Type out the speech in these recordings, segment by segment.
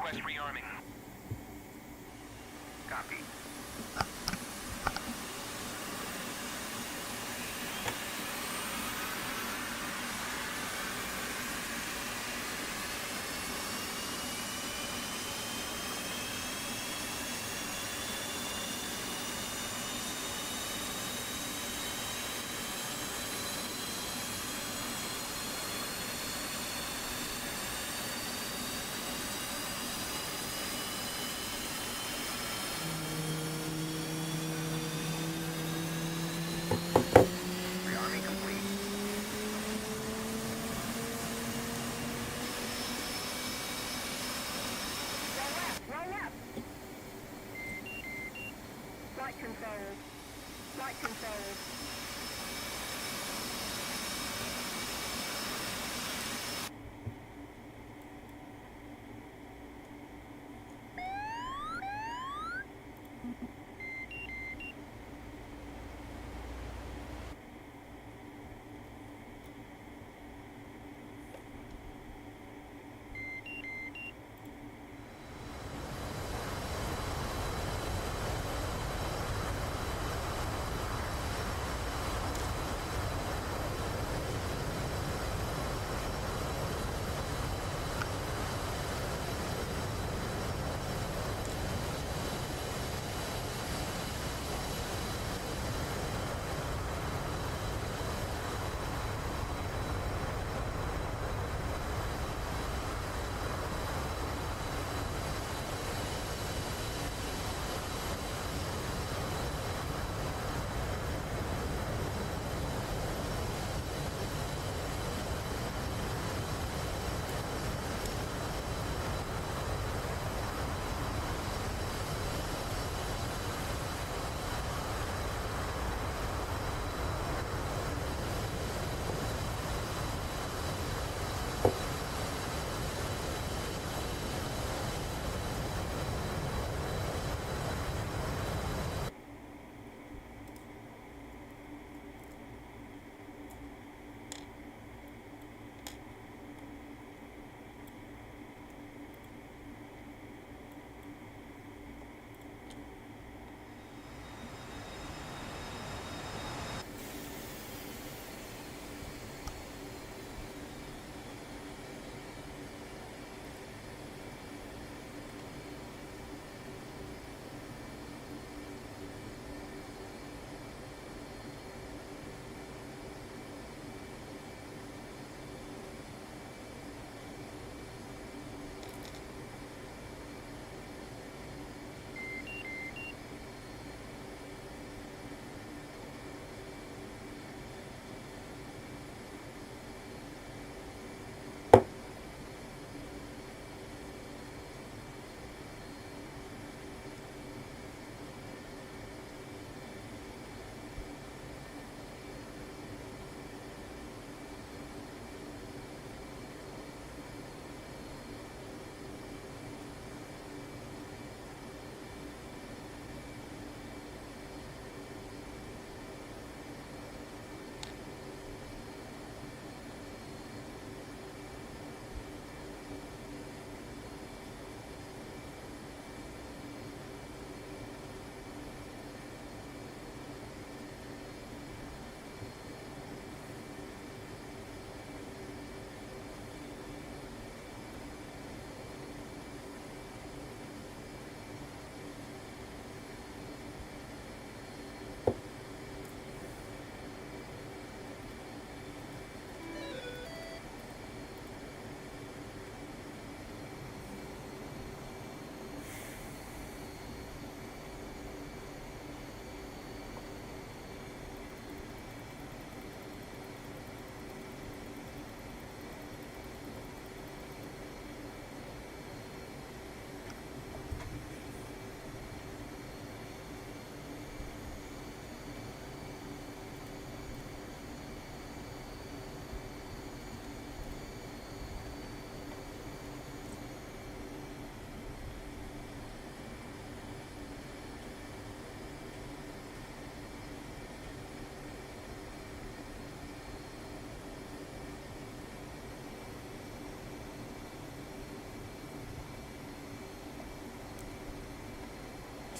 Request rearming. Copy. Rearming complete. Roll left. Flight control. Flight control.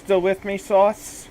still with me, Sauce?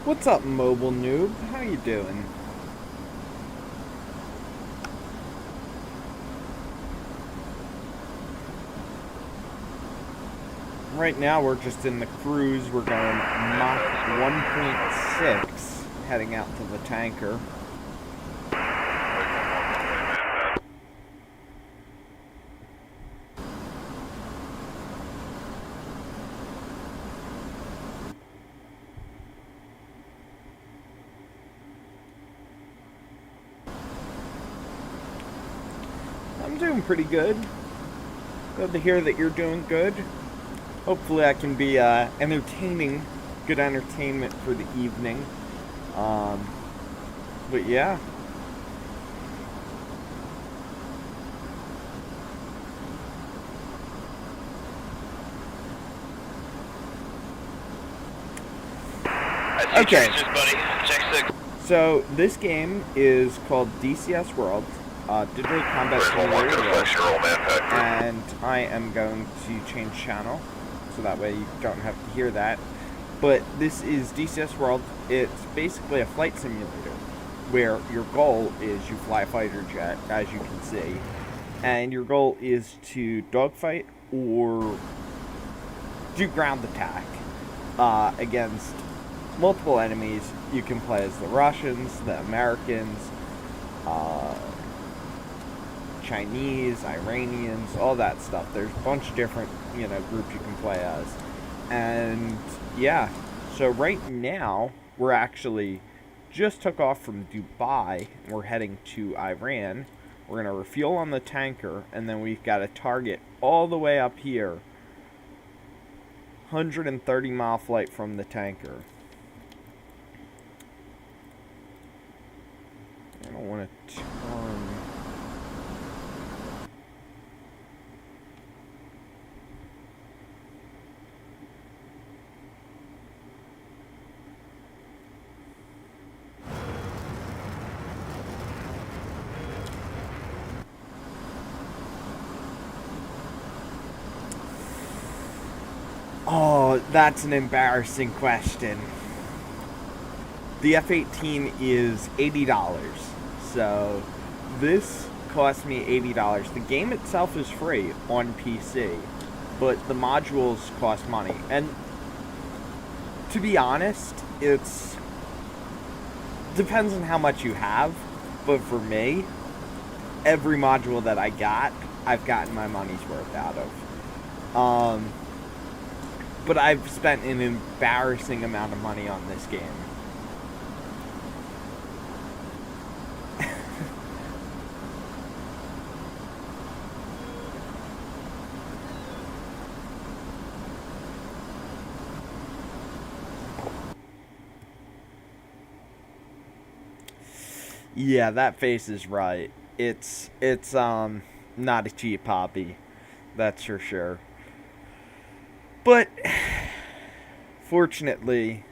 What's up, mobile noob? How you doing? Right now we're just in the cruise. We're going Mach 1.6, heading out to the tanker. I'm doing pretty good. Glad to hear that you're doing good. Hopefully I can be entertaining, good entertainment for the evening. But yeah. Okay. So this game is called DCS World, Digital Combat Simulator World, and I am going to change channel, so that way you don't have to hear that. But this is DCS World. It's basically a flight simulator, where your goal is you fly a fighter jet, as you can see, and your goal is to dogfight or do ground attack against multiple enemies. You can play as the Russians, the Americans, Chinese, Iranians, all that stuff. There's a bunch of different, groups you can play as. And yeah, so right now we're actually just took off from Dubai and we're heading to Iran. We're going to refuel on the tanker, and then we've got a target all the way up here. 130-mile flight from the tanker. I don't want to turn. Oh, that's an embarrassing question. The F-18 is $80. So this cost me $80. The game itself is free on PC, but the modules cost money. And to be honest, it's depends on how much you have, but for me, every module that I got, I've gotten my money's worth out of. But I've spent an embarrassing amount of money on this game. Yeah, that face is right. It's not a cheap hobby, that's for sure. But fortunately,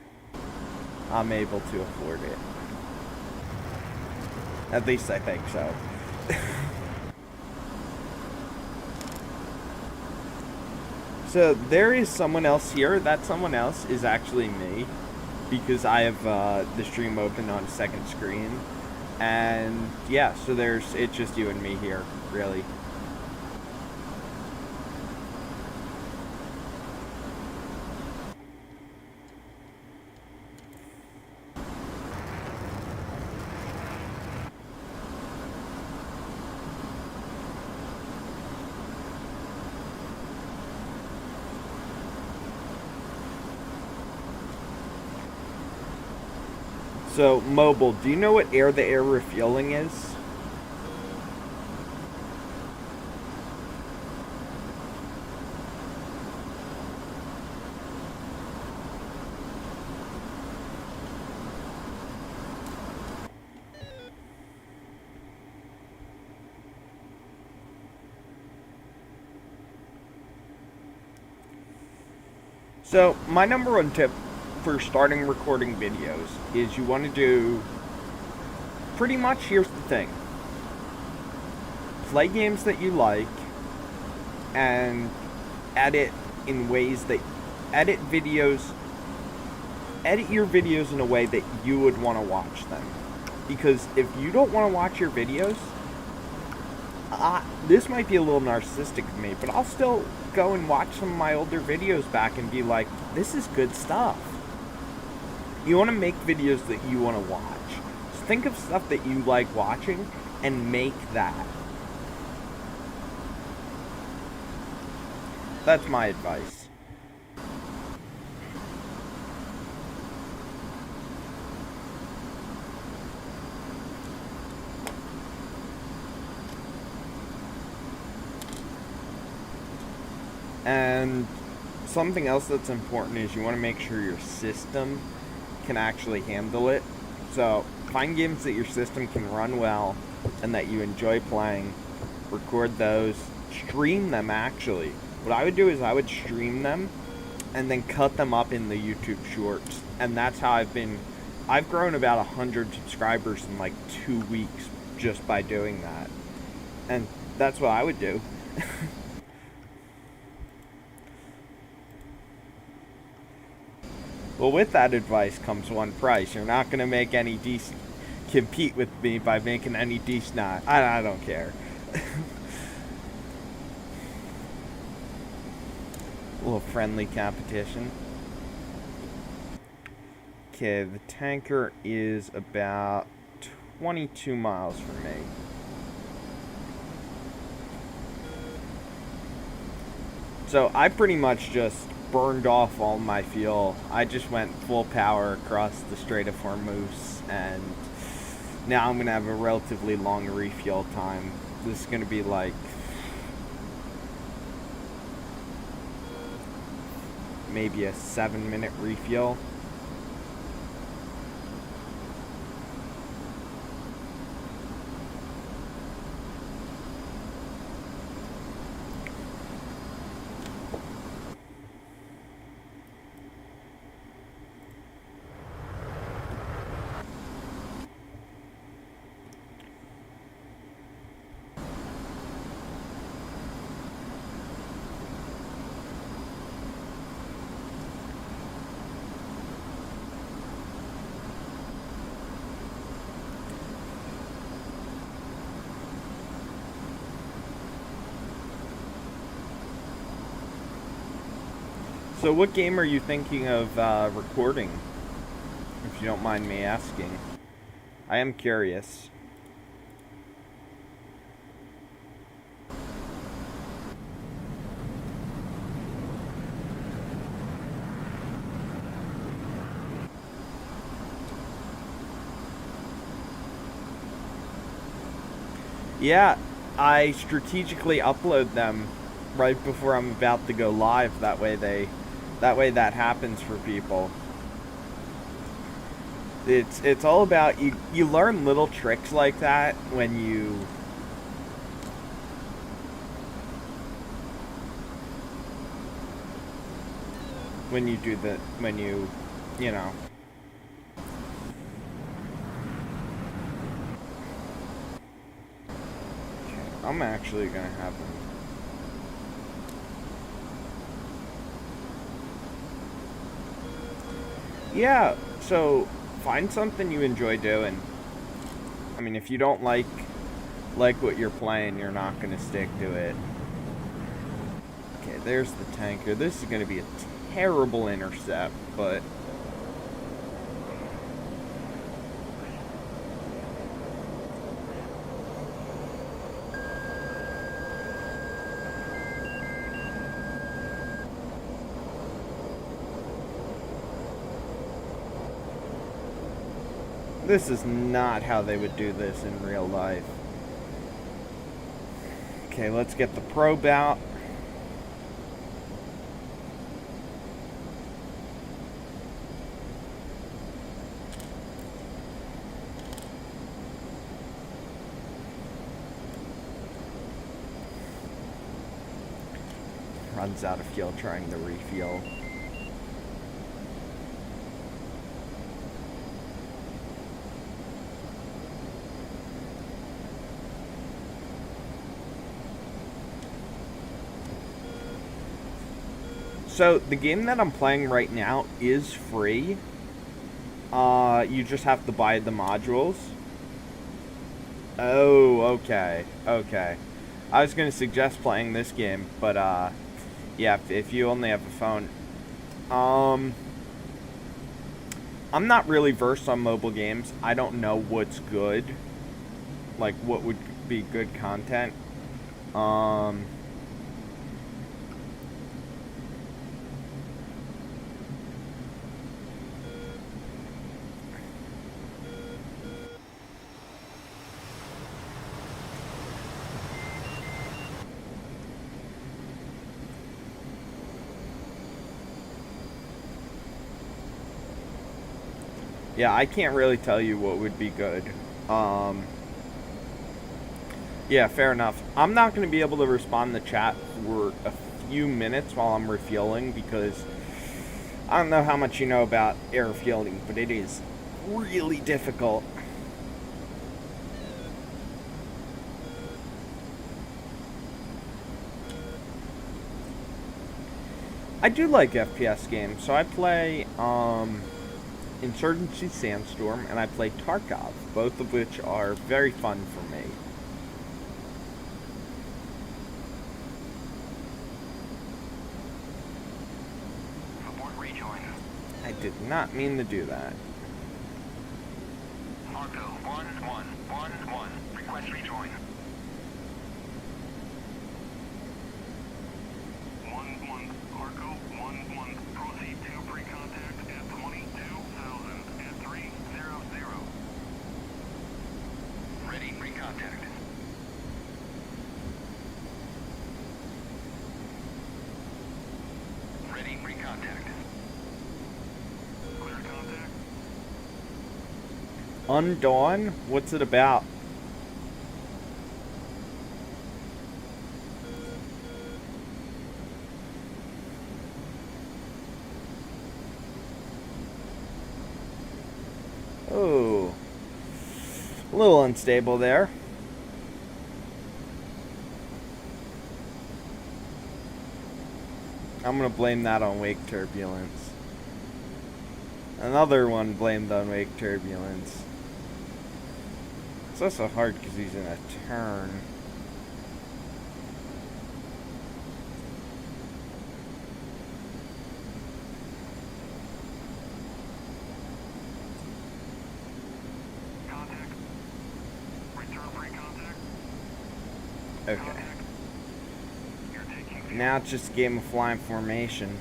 I'm able to afford it. At least I think so. So there is someone else here. That someone else is actually me, because I have the stream open on second screen. And yeah, so it's just you and me here, really. So, Mobile, do you know what air-to-air refueling is? So, my number one tip for starting recording videos is you want to do pretty much, here's the thing: play games that you like and edit in ways that edit videos edit your videos in a way that you would want to watch them. Because if you don't want to watch your videos, this might be a little narcissistic of me, but I'll still go and watch some of my older videos back and be like, this is good stuff. You want to make videos that you want to watch. So think of stuff that you like watching and make that. That's my advice. And something else that's important is you want to make sure your system can actually handle it. So find games that your system can run well and that you enjoy playing. Record those. Stream them, actually. What I would do is I would stream them and then cut them up in the YouTube Shorts. And that's how I've grown about 100 subscribers in like 2 weeks just by doing that. And that's what I would do. Well, with that advice comes one price. You're not going to make any decent compete with me by making any decent. I don't care. A little friendly competition. Okay, the tanker is about 22 miles from me. So I pretty much just burned off all my fuel. I just went full power across the Strait of Hormuz, and now I'm going to have a relatively long refuel time. This is going to be like maybe a 7-minute refuel. So what game are you thinking of recording, if you don't mind me asking? I am curious. Yeah, I strategically upload them right before I'm about to go live. That way that happens for people. It's all about you learn little tricks like that when you you know. Okay, I'm actually gonna have them. Yeah, so find something you enjoy doing. I mean, if you don't like what you're playing, you're not going to stick to it. Okay, there's the tanker. This is going to be a terrible intercept, but this is not how they would do this in real life. Okay, let's get the probe out. Runs out of fuel trying to refuel. So, the game that I'm playing right now is free, You just have to buy the modules. Oh, okay, okay. I was gonna suggest playing this game, but yeah, if you only have a phone. I'm not really versed on mobile games. I don't know what's good. Like, what would be good content. Yeah, I can't really tell you what would be good. Yeah, fair enough. I'm not going to be able to respond to chat for a few minutes while I'm refueling because I don't know how much you know about air refueling, but it is really difficult. I do like FPS games, so I play Insurgency Sandstorm and I play Tarkov, both of which are very fun for me. Abort rejoin. I did not mean to do that. Marco 1111. Request rejoin. 11 Marco 11. Proceed to pre-contact at 22,000 at 300. Ready pre-contact. Ready pre-contact. Clear contact. Undawn? What's it about? Oh, a little unstable there. I'm gonna blame that on wake turbulence. Another one blamed on wake turbulence. It's also hard because he's in a turn. Contact. Return pre-contact. Okay. Contact. You're taking fuel. Now it's just a game of flying formation.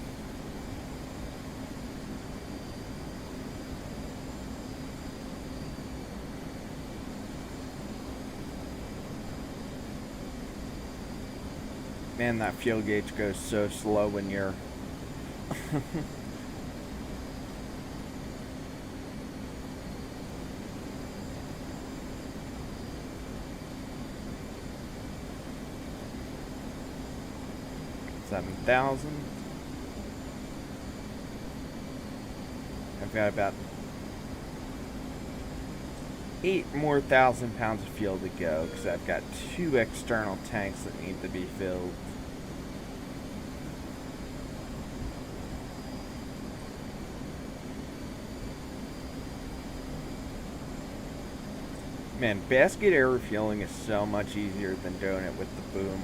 Man, that fuel gauge goes so slow when you're... $7,000. I've got about 8 more thousand pounds of fuel to go because I've got 2 external tanks that need to be filled. Man, basket air refueling is so much easier than doing it with the boom.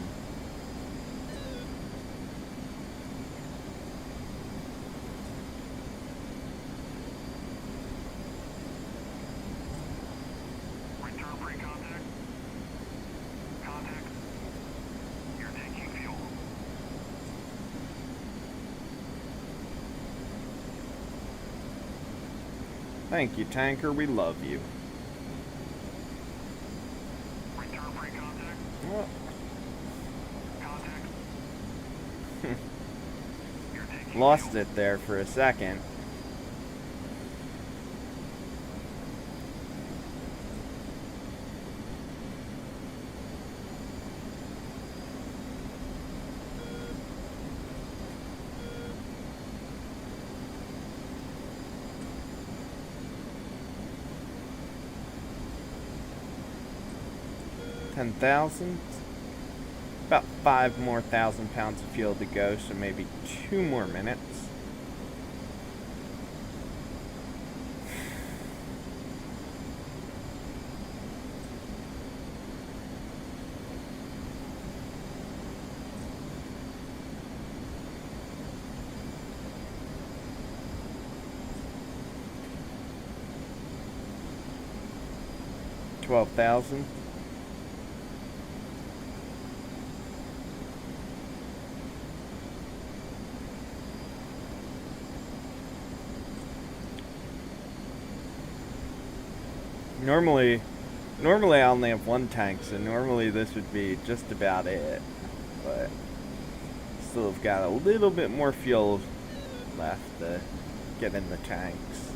Return pre-contact. Contact. You're taking fuel. Thank you, tanker. We love you. Return pre-contact. Well, Contact. You're taking lost fuel. it there for a second. $10,000. About 5 more thousand pounds of fuel to go, so maybe 2 more minutes. 12,000. Normally I only have one tank, so normally this would be just about it. But still have got a little bit more fuel left to get in the tanks.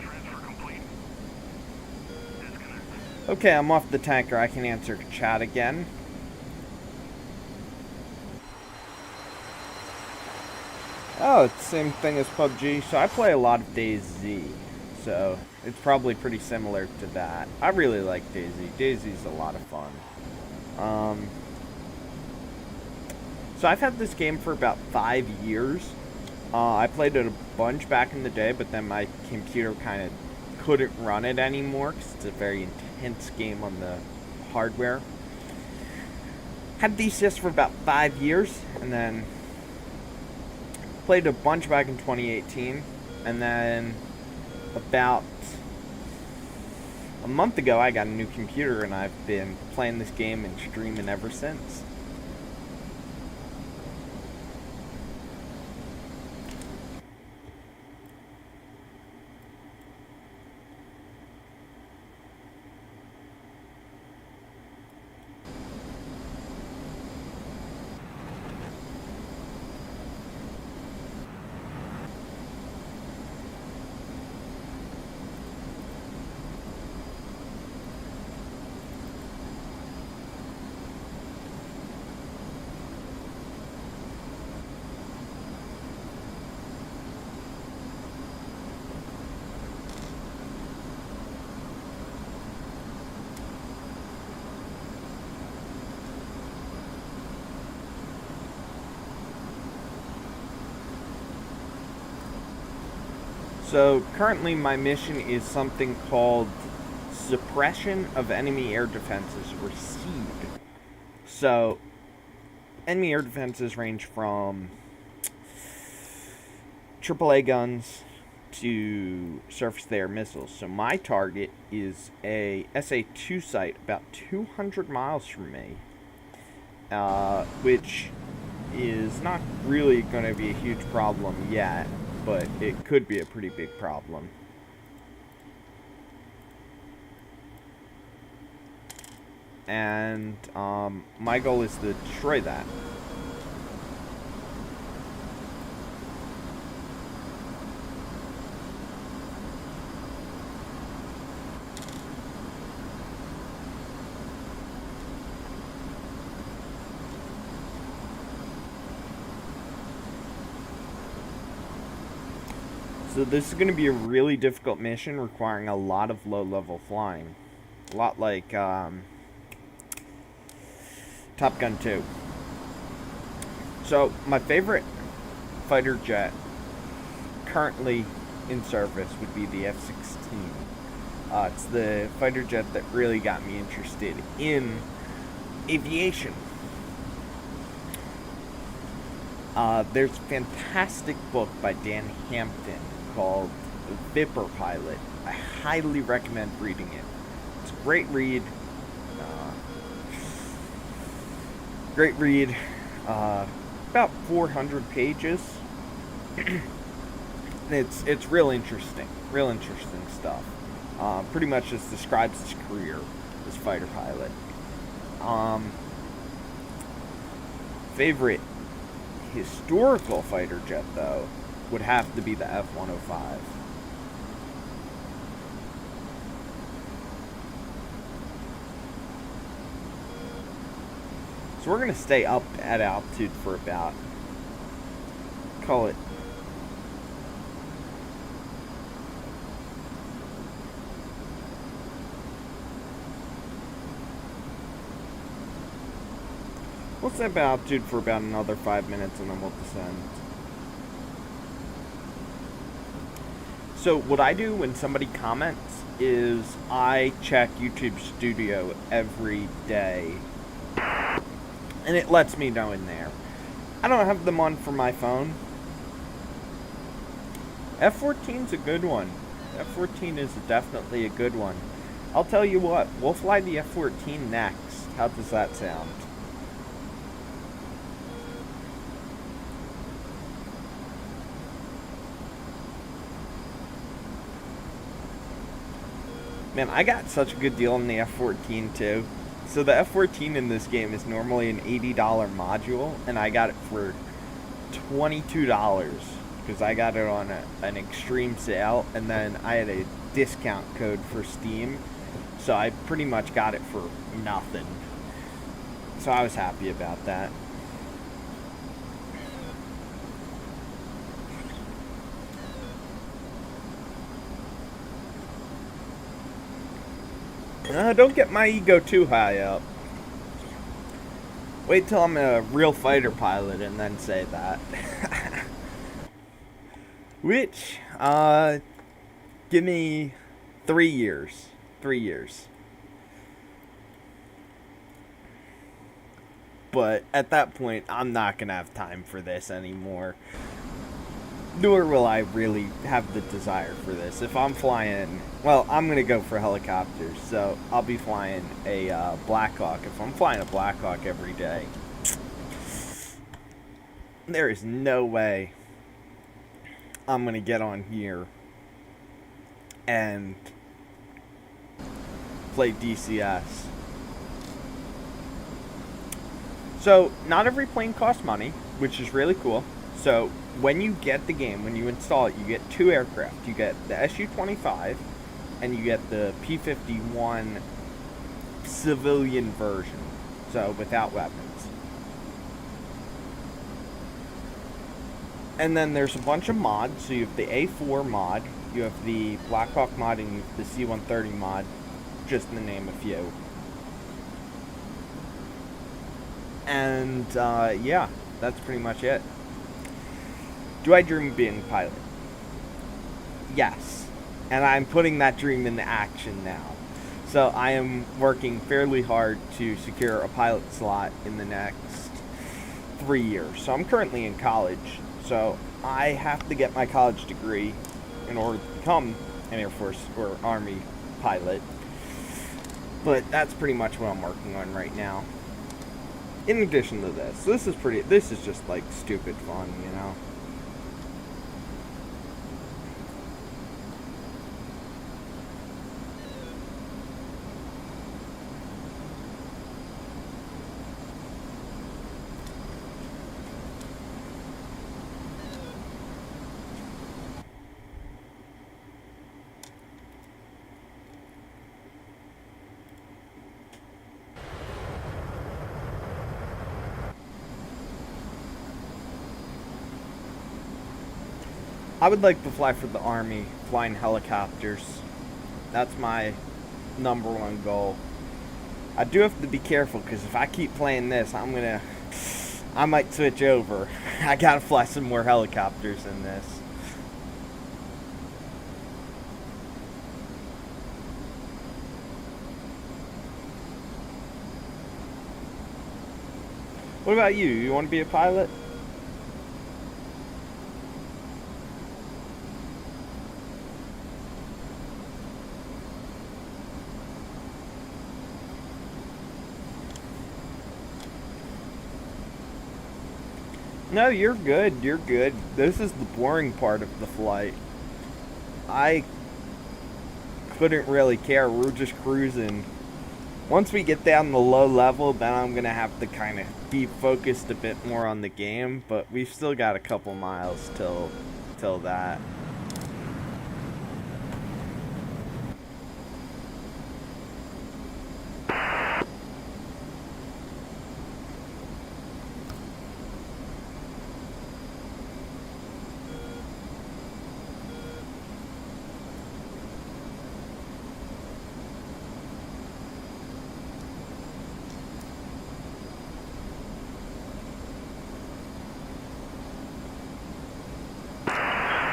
Transfer complete. Disconnect. Okay, I'm off the tanker. I can answer chat again. Oh, it's the same thing as PUBG. So I play a lot of DayZ. So it's probably pretty similar to that. I really like DayZ. DayZ's a lot of fun. So I've had this game for about 5 years. I played it a bunch back in the day, but then my computer kind of couldn't run it anymore because it's a very intense game on the hardware. Had DCS for about 5 years, and then played a bunch back in 2018, and then about a month ago I got a new computer, and I've been playing this game and streaming ever since. So currently my mission is something called Suppression of Enemy Air Defenses, or SEED. So enemy air defenses range from AAA guns to surface-to-air missiles. So my target is a SA-2 site about 200 miles from me, which is not really going to be a huge problem yet, but it could be a pretty big problem. And my goal is to destroy that. So this is going to be a really difficult mission requiring a lot of low-level flying. A lot like Top Gun 2. So my favorite fighter jet currently in service would be the F-16. It's the fighter jet that really got me interested in aviation. There's a fantastic book by Dan Hampton called Viper Pilot. I highly recommend reading it. It's a great read. About 400 pages. It's real interesting stuff. Pretty much just describes his career as fighter pilot. Favorite historical fighter jet, though, would have to be the F-105. So So we're going to stay up at altitude for about, call it, we'll stay up at altitude for about another 5 minutes and then we'll descend. So what I do when somebody comments is I check YouTube Studio every day. And it lets me know in there. I don't have them on for my phone. F-14's a good one. F-14 is definitely a good one. I'll tell you what, we'll fly the F-14 next. How does that sound? Man, I got such a good deal on the F-14 too. So the F-14 in this game is normally an $80 module, and I got it for $22 because I got it on an extreme sale, and then I had a discount code for Steam, so I pretty much got it for nothing. So I was happy about that. Don't get my ego too high up. Wait till I'm a real fighter pilot and then say that. Which, give me 3 years. 3 years. But at that point, I'm not going to have time for this anymore. Nor will I really have the desire for this. If I'm flying, well, I'm going to go for helicopters, so I'll be flying a Black Hawk. If I'm flying a Black Hawk every day, there is no way I'm going to get on here and play DCS. So, not every plane costs money, which is really cool. So, when you get the game, when you install it, you get 2 aircraft. You get the Su-25 and you get the P-51 civilian version, so without weapons. And then there's a bunch of mods. So you have the A4 mod, you have the Black Hawk mod, and you have the C-130 mod, just to name a few. And yeah, that's pretty much it. Do I dream of being a pilot? Yes. And I'm putting that dream into action now. So I am working fairly hard to secure a pilot slot in the next 3 years. So I'm currently in college. So I have to get my college degree in order to become an Air Force or Army pilot. But that's pretty much what I'm working on right now. In addition to this, this is just like stupid fun, you know? I would like to fly for the Army, flying helicopters. That's my #1 goal. I do have to be careful, because if I keep playing this, I might switch over. I gotta fly some more helicopters in this. What about you? You want to be a pilot? No, you're good. You're good. This is the boring part of the flight. I couldn't really care. We're just cruising. Once we get down the low level, then I'm going to have to kind of be focused a bit more on the game. But we've still got a couple miles till that.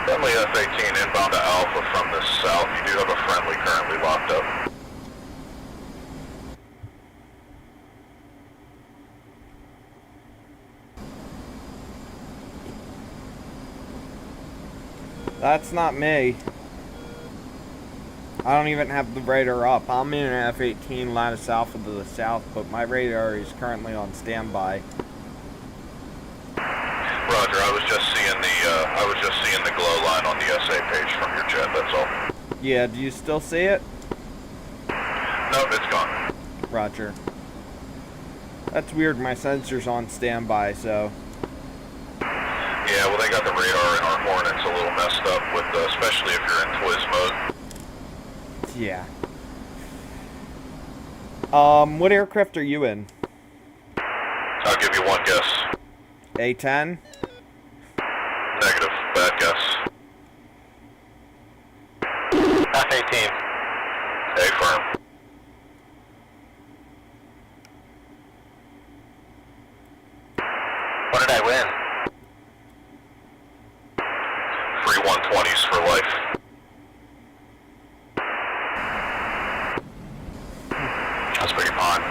Friendly F-18 inbound to Alpha from the south. You do have a friendly currently locked up. That's not me. I don't even have the radar up. I'm in an F-18 lattice alpha to the south, but my radar is currently on standby. Roger, I was just seeing the glow line on the SA page from your jet, that's all. Yeah, do you still see it? Nope, it's gone. Roger. That's weird, my sensor's on standby, so... Yeah, well, they got the radar in our Hornets a little messed up, with especially if you're in Twiz mode. Yeah. What aircraft are you in? I'll give you one guess. A-10? Negative. Bad guess. F-18. A firm. What did I win? Free 120s for life. That's pretty fun.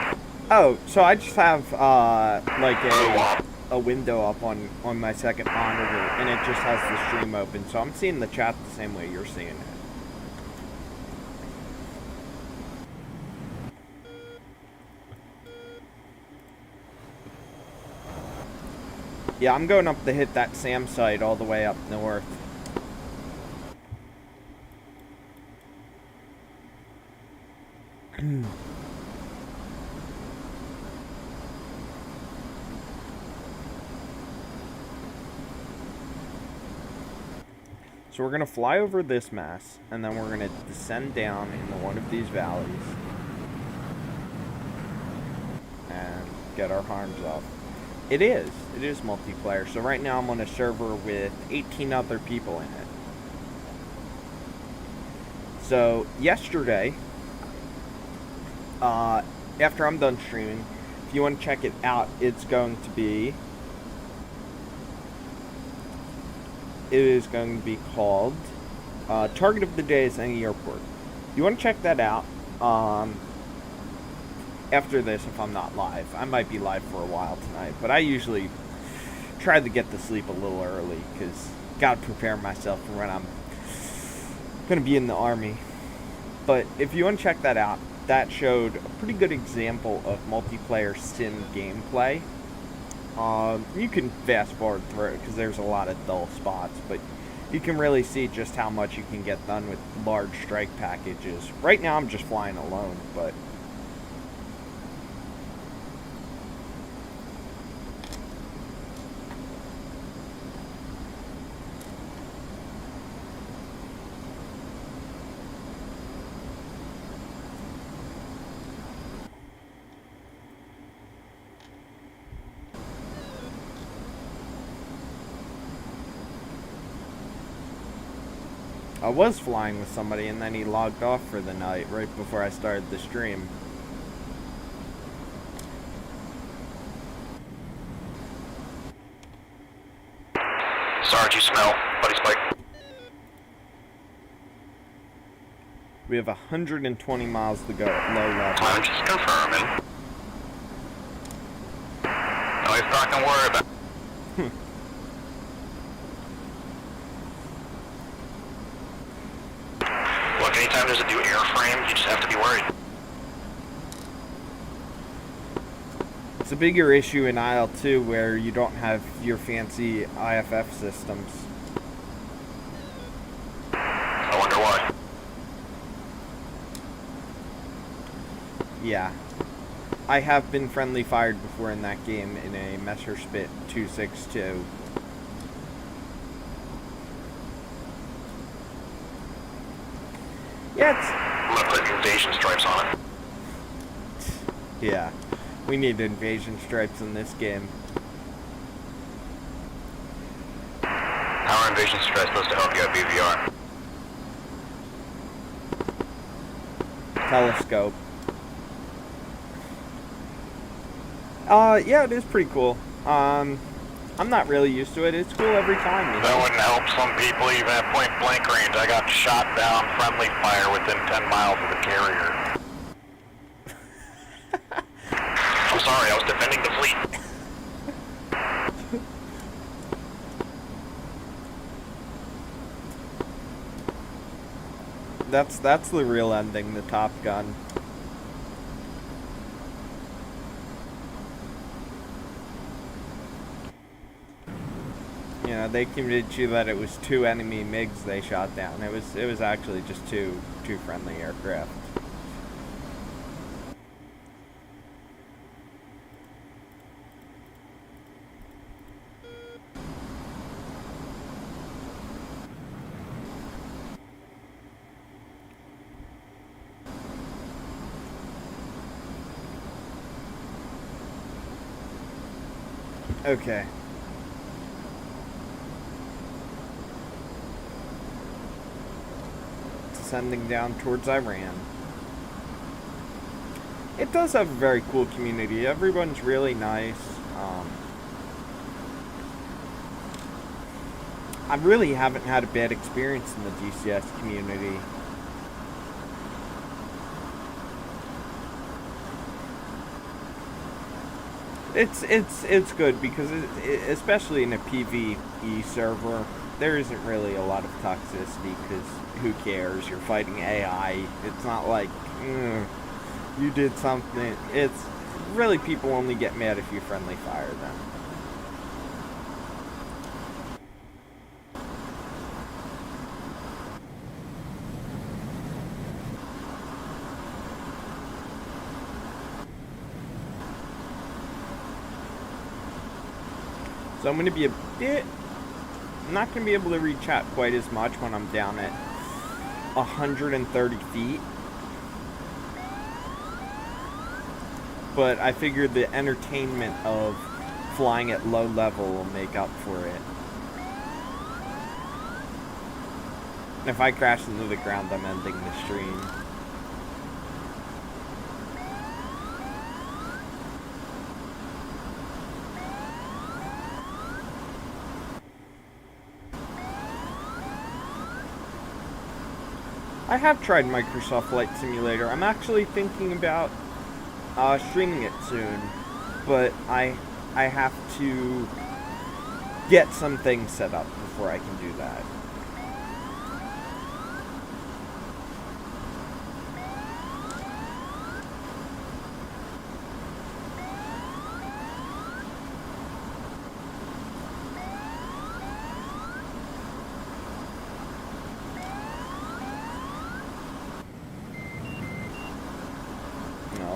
Oh, so I just have, like a window up on my second monitor, and it just has the stream open, so I'm seeing the chat the same way you're seeing it. Yeah, I'm going up to hit that SAM site all the way up north. So we're going to fly over this mass, and then we're going to descend down into one of these valleys and get our harms up. It is multiplayer. So right now I'm on a server with 18 other people in it. So yesterday, after I'm done streaming, if you want to check it out, it's going to be... It is going to be called Target of the Day is any airport. You want to check that out after this if I'm not live. I might be live for a while tonight, but I usually try to get to sleep a little early because got to prepare myself for when I'm going to be in the Army. But if you want to check that out, that showed a pretty good example of multiplayer sim gameplay. You can fast forward through it because there's a lot of dull spots, but you can really see just how much you can get done with large strike packages. Right now I'm just flying alone, but... I was flying with somebody and then he logged off for the night right before I started the stream. Sarge, you smell. Buddy Spike. We have 120 miles to go at low level. I'm just confirming. No, he's not gonna worry about it. Look, anytime there's a new airframe, you just have to be worried. It's a bigger issue in IL-2 where you don't have your fancy IFF systems. I wonder why. Yeah. I have been friendly fired before in that game in a Messerschmitt 262. Yeah, I'm gonna put invasion stripes on it. yeah. We need invasion stripes in this game. How are invasion stripes supposed to help you at BVR? Telescope. Yeah, it is pretty cool. I'm not really used to it. It's cool every time. You That know? wouldn't help some people even at point blank range. I got shot down friendly fire within 10 miles of the carrier. I'm sorry, I was defending the fleet. That's the real ending, the Top Gun. You know, they convinced you that it was 2 enemy MiGs they shot down. It was actually just two friendly aircraft. Okay. Descending down towards Iran. It does have a very cool community. Everyone's really nice. I really haven't had a bad experience in the DCS community. It's good because especially in a PvE server, there isn't really a lot of toxicity because who cares? You're fighting AI. It's not like you did something. It's really people only get mad if you friendly fire them. So I'm going to be I'm not going to be able to reach out quite as much when I'm down at 130 feet. But I figured the entertainment of flying at low level will make up for it. And if I crash into the ground, I'm ending the stream. I have tried Microsoft Flight Simulator. I'm actually thinking about streaming it soon, but I have to get some things set up before I can do that.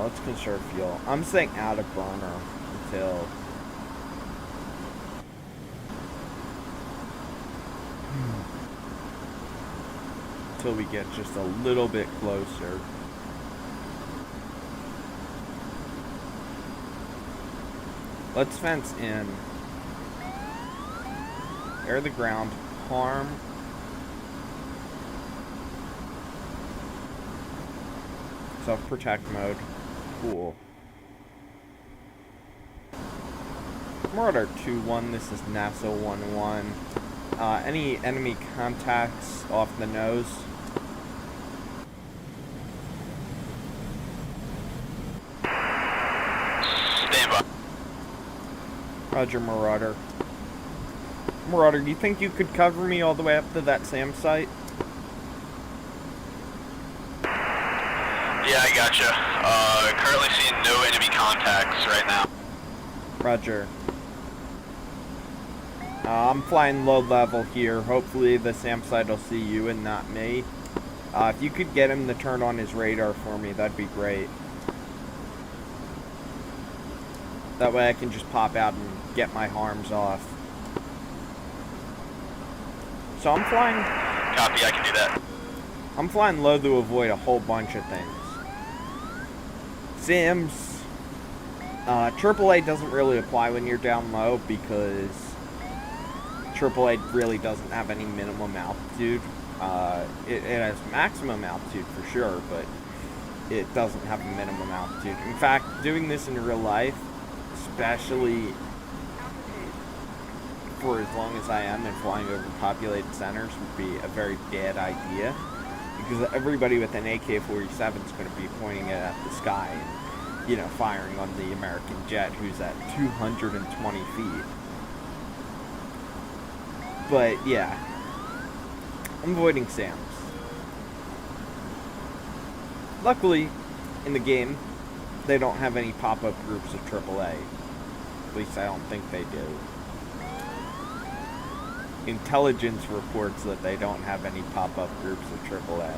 Let's conserve fuel. I'm staying out of burner until we get just a little bit closer. Let's fence in. Air the ground. Harm. Self-protect mode. Cool. Marauder 2-1, this is NASA 1-1. Any enemy contacts off the nose? Stand by. Roger, Marauder. Marauder, do you think you could cover me all the way up to that SAM site? Yeah, I gotcha. Currently seeing no enemy contacts right now. Roger. I'm flying low level here. Hopefully the SAM site will see you and not me. If you could get him to turn on his radar for me, that'd be great. That way I can just pop out and get my harms off. So I'm flying... Copy, I can do that. I'm flying low to avoid a whole bunch of things. SIMs. AAA doesn't really apply when you're down low because AAA really doesn't have any minimum altitude. It has maximum altitude for sure, but it doesn't have a minimum altitude. In fact, doing this in real life, especially for as long as I am and flying over populated centers would be a very bad idea, because everybody with an AK-47 is going to be pointing it at the sky and, you know, firing on the American jet who's at 220 feet. But yeah, I'm avoiding SAMs. Luckily, in the game, they don't have any pop-up groups of AAA. At least I don't think they do. Intelligence reports that they don't have any pop-up groups of AAA.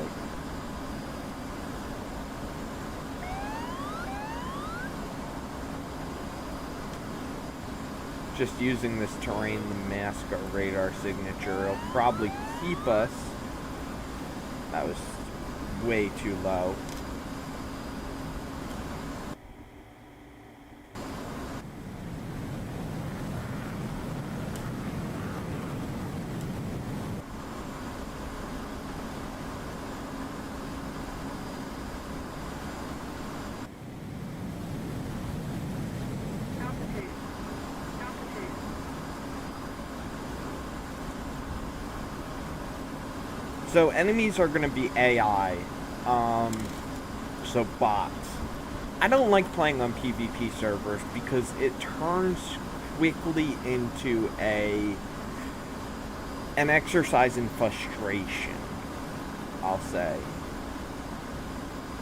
Just using this terrain to mask our radar signature. It'll probably keep us. That was way too low. So enemies are going to be AI, so bots. I don't like playing on PvP servers because it turns quickly into an exercise in frustration, I'll say.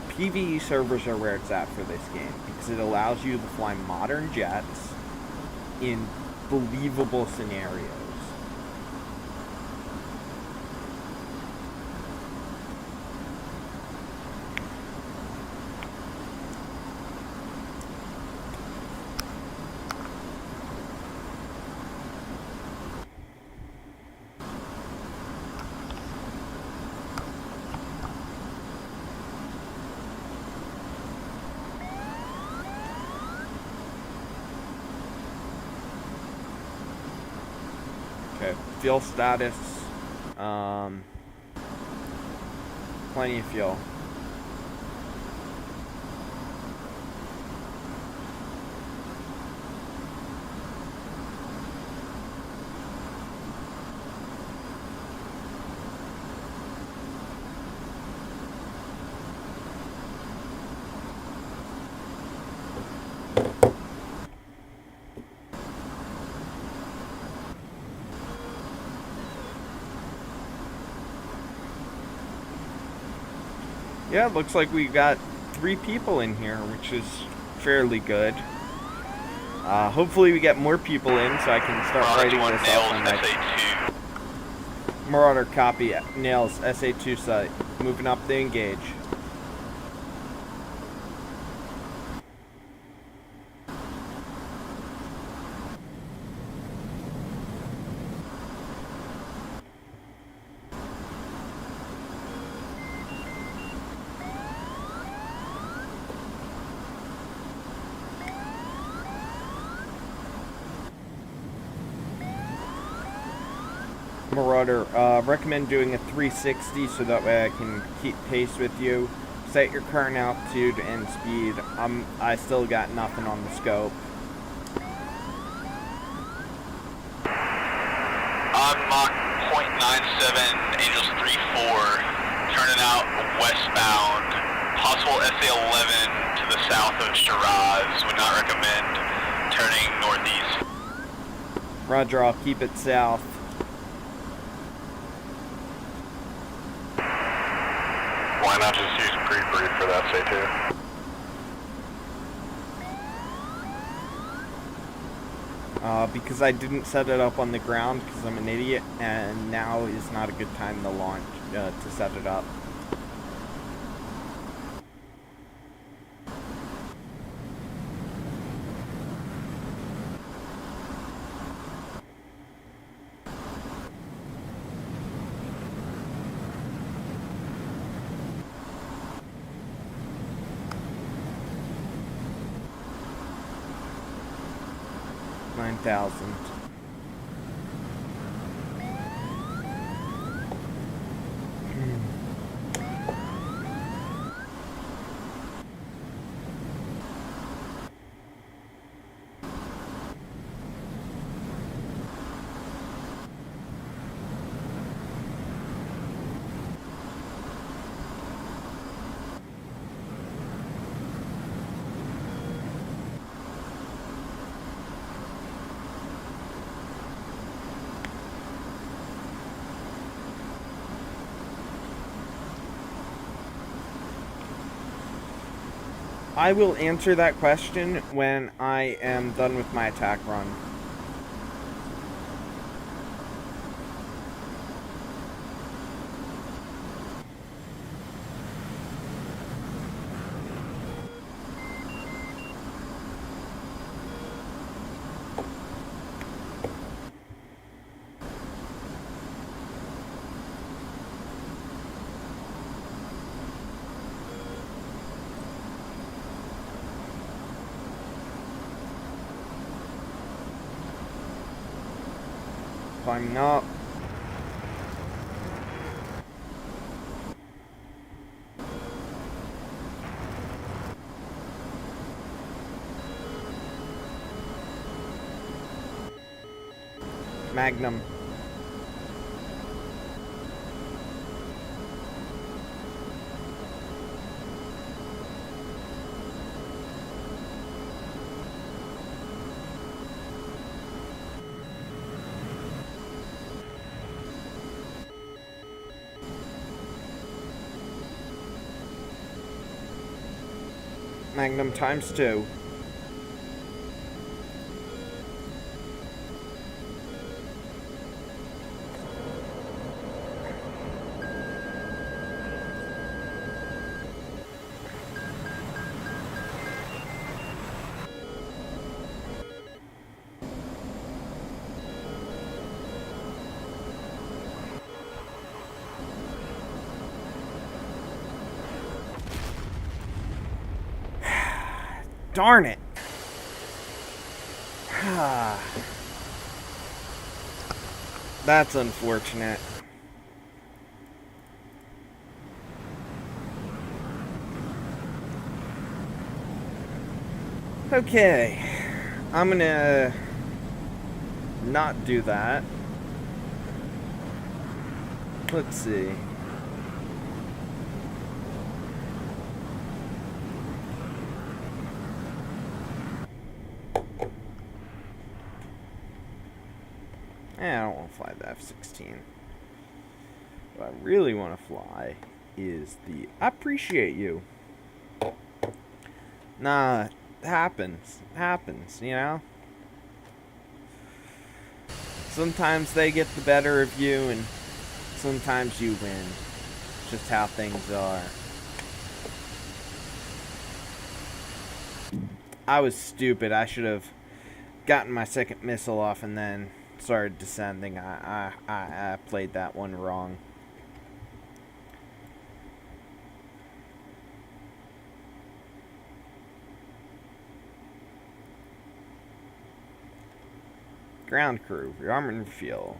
PvE servers are where it's at for this game because it allows you to fly modern jets in believable scenarios. Okay, fuel status, plenty of fuel. Yeah, it looks like we got 3 people in here, which is fairly good. Hopefully we get more people in so I can start writing this up on my Marauder copy. Nails SA2 site. Moving up the engage. Marauder, recommend doing a 360 so that way I can keep pace with you. Set your current altitude and speed. I still got nothing on the scope. On Mach 0.97, Angels 3-4, turning out westbound. Possible SA-11 to the south of Shiraz. Would not recommend turning northeast. Roger, I'll keep it south. Why not just use pre-brief for that, say too? Because I didn't set it up on the ground because I'm an idiot, and now is not a good time to launch, to set it up. $9,000. I will answer that question when I am done with my attack run. Climbing up. Magnum. Magnum times 2. Darn it. That's unfortunate. Okay. I'm gonna not do that. Let's see. I don't want to fly the F-16. What I really want to fly is the I appreciate you. Nah, it happens. It happens, you know? Sometimes they get the better of you, and sometimes you win. It's just how things are. I was stupid. I should have gotten my second missile off and then started descending. I played that one wrong. Ground crew, rearm and refuel.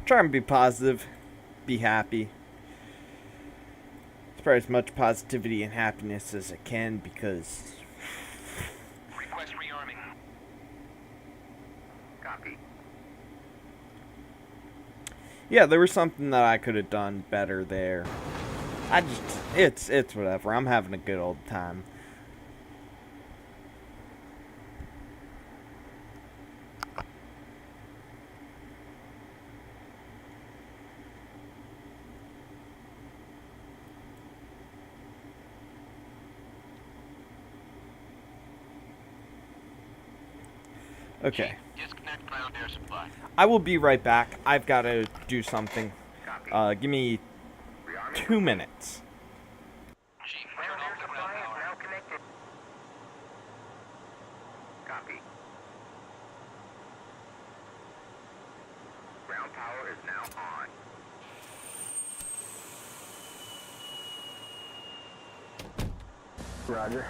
Try and be positive, be happy. Spread as much positivity and happiness as I can, because Request rearming. Copy. yeah, there was something that I could have done better there. It's whatever. I'm having a good old time. Okay. Disconnect ground air supply. I will be right back. I've got to do something. Give me 2 minutes. Chief, turn off the ground power. Now connected. Copy. Ground power is now on. Roger.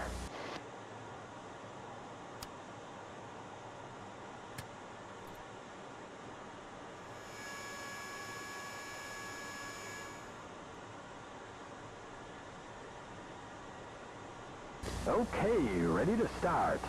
Okay, ready to start.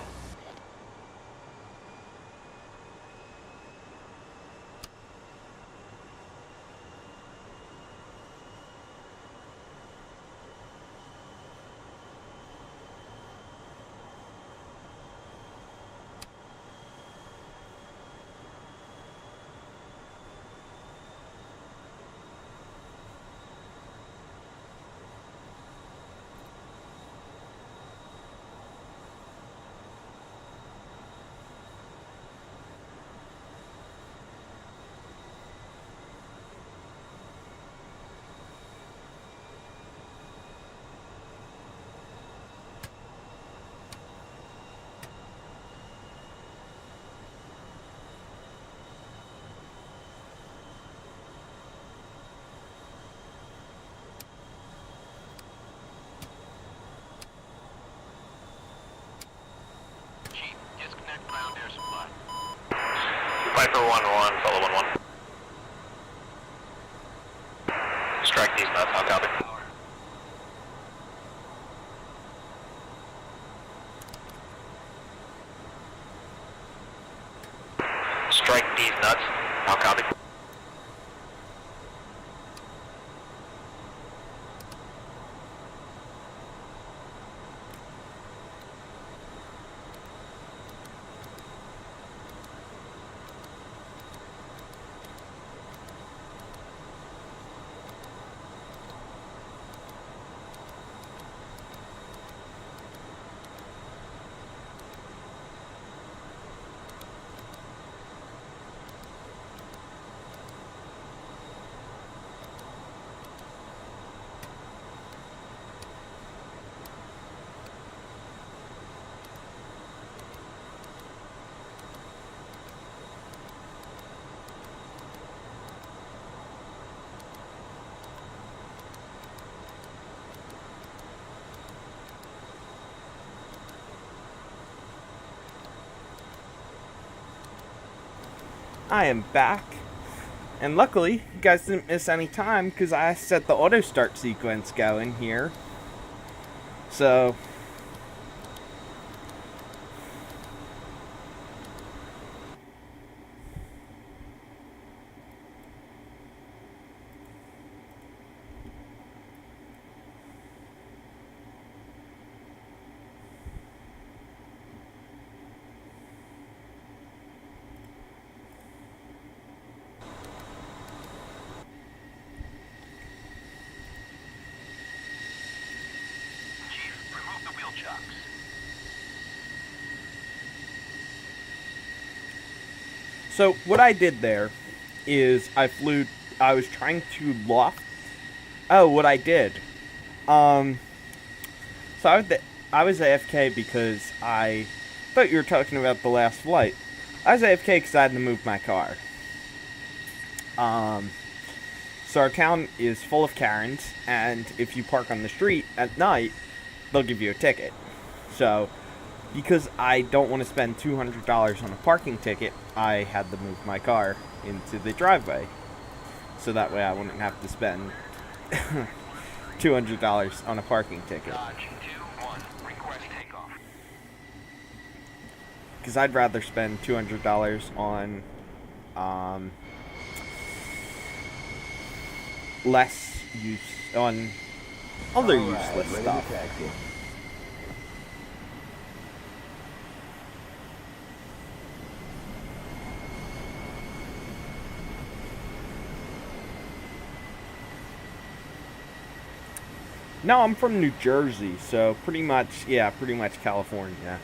Viper 1-1, follow 1-1. Strike these nuts, I'll copy. Strike these nuts, I'll copy. I am back, and luckily you guys didn't miss any time because I set the auto start sequence going here. So So what I did there is I was trying to loft. Oh, what I did. So I was AFK because I thought you were talking about the last flight. I was AFK because I had to move my car. So our town is full of Karens, and if you park on the street at night, they'll give you a ticket. So because I don't want to spend $200 on a parking ticket, I had to move my car into the driveway. So that way I wouldn't have to spend $200 on a parking ticket. Because I'd rather spend $200 on less use, on other useless stuff. No, I'm from New Jersey, so pretty much California.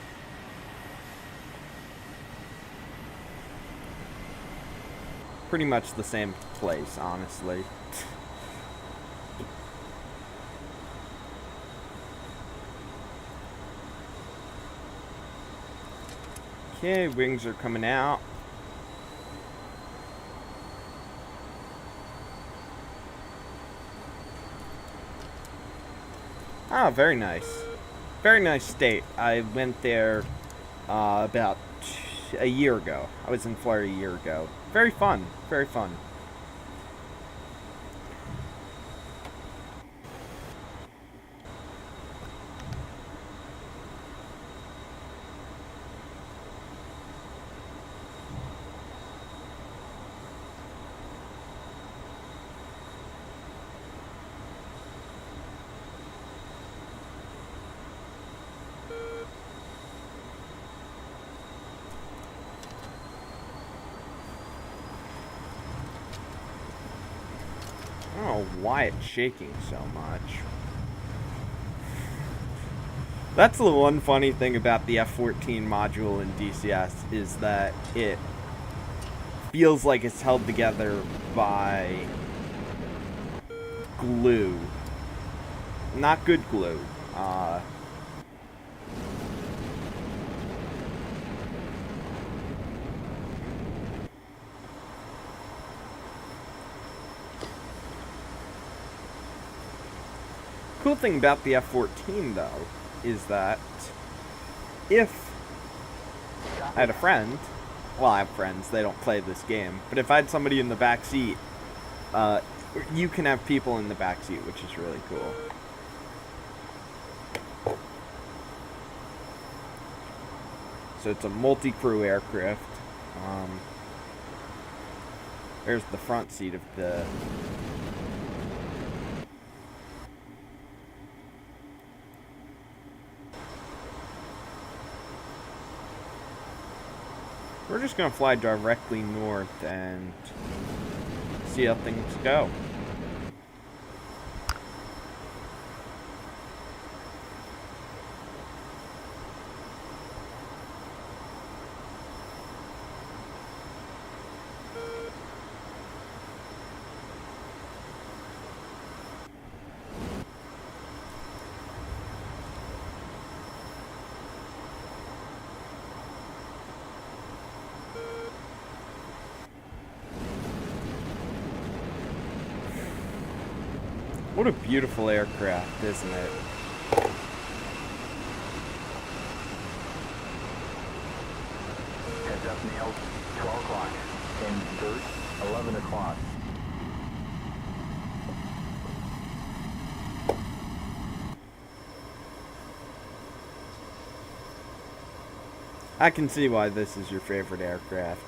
Pretty much the same place, honestly. Okay, wings are coming out. Oh, very nice. Very nice state. I went there about a year ago. I was in Florida a year ago. Very fun. Very fun. I don't know why it's shaking so much. That's the one funny thing about the F-14 module in DCS is that it feels like it's held together by glue. Not good glue. Cool thing about the F-14 though is that if I had a friend well, I have friends, they don't play this game, but if I had somebody in the back seat, you can have people in the back seat, which is really cool. So it's a multi-crew aircraft. There's the front seat of the... We're just going to fly directly north and see how things go. What a beautiful aircraft, isn't it? Heads up, Neil. 12 o'clock. In dirt, 11 o'clock. I can see why this is your favorite aircraft.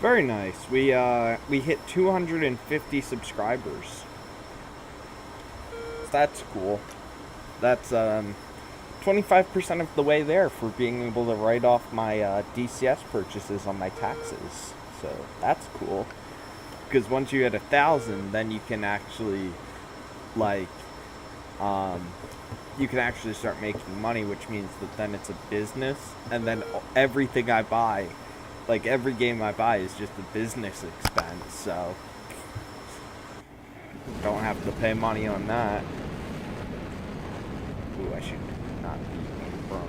Very nice. We hit 250 subscribers. So that's cool. That's 25% of the way there for being able to write off my DCS purchases on my taxes. So that's cool. Because once you hit 1,000, then you can actually like you can actually start making money, which means that then it's a business, and then everything I buy, like every game I buy, is just a business expense, so don't have to pay money on that. Ooh, I should not be in front.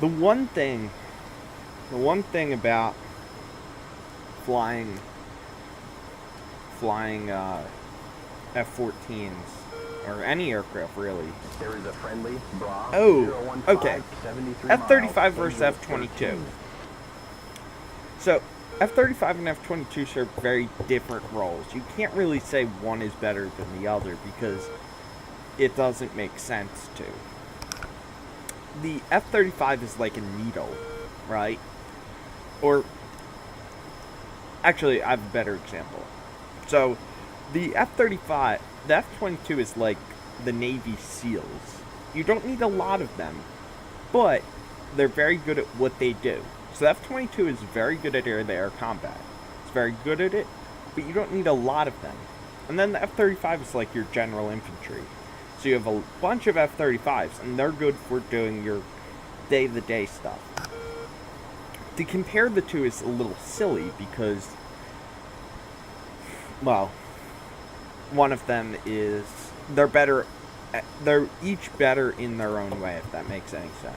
The one thing about flying F-14s, or any aircraft really. There is a friendly Bra Oh, okay. 73 F-35 miles, versus dangerous F-22. 13. So, F-35 and F-22 serve very different roles. You can't really say one is better than the other because it doesn't make sense to. The F-35 is like a needle, right? Or, actually, I have a better example. So, the F-35, the F-22 is like the Navy SEALs. You don't need a lot of them, but they're very good at what they do. So the F-22 is very good at air-to-air combat. It's very good at it, but you don't need a lot of them. And then the F-35 is like your general infantry. So you have a bunch of F-35s, and they're good for doing your day-to-day stuff. To compare the two is a little silly because, well, one of them is, they're each better in their own way, if that makes any sense.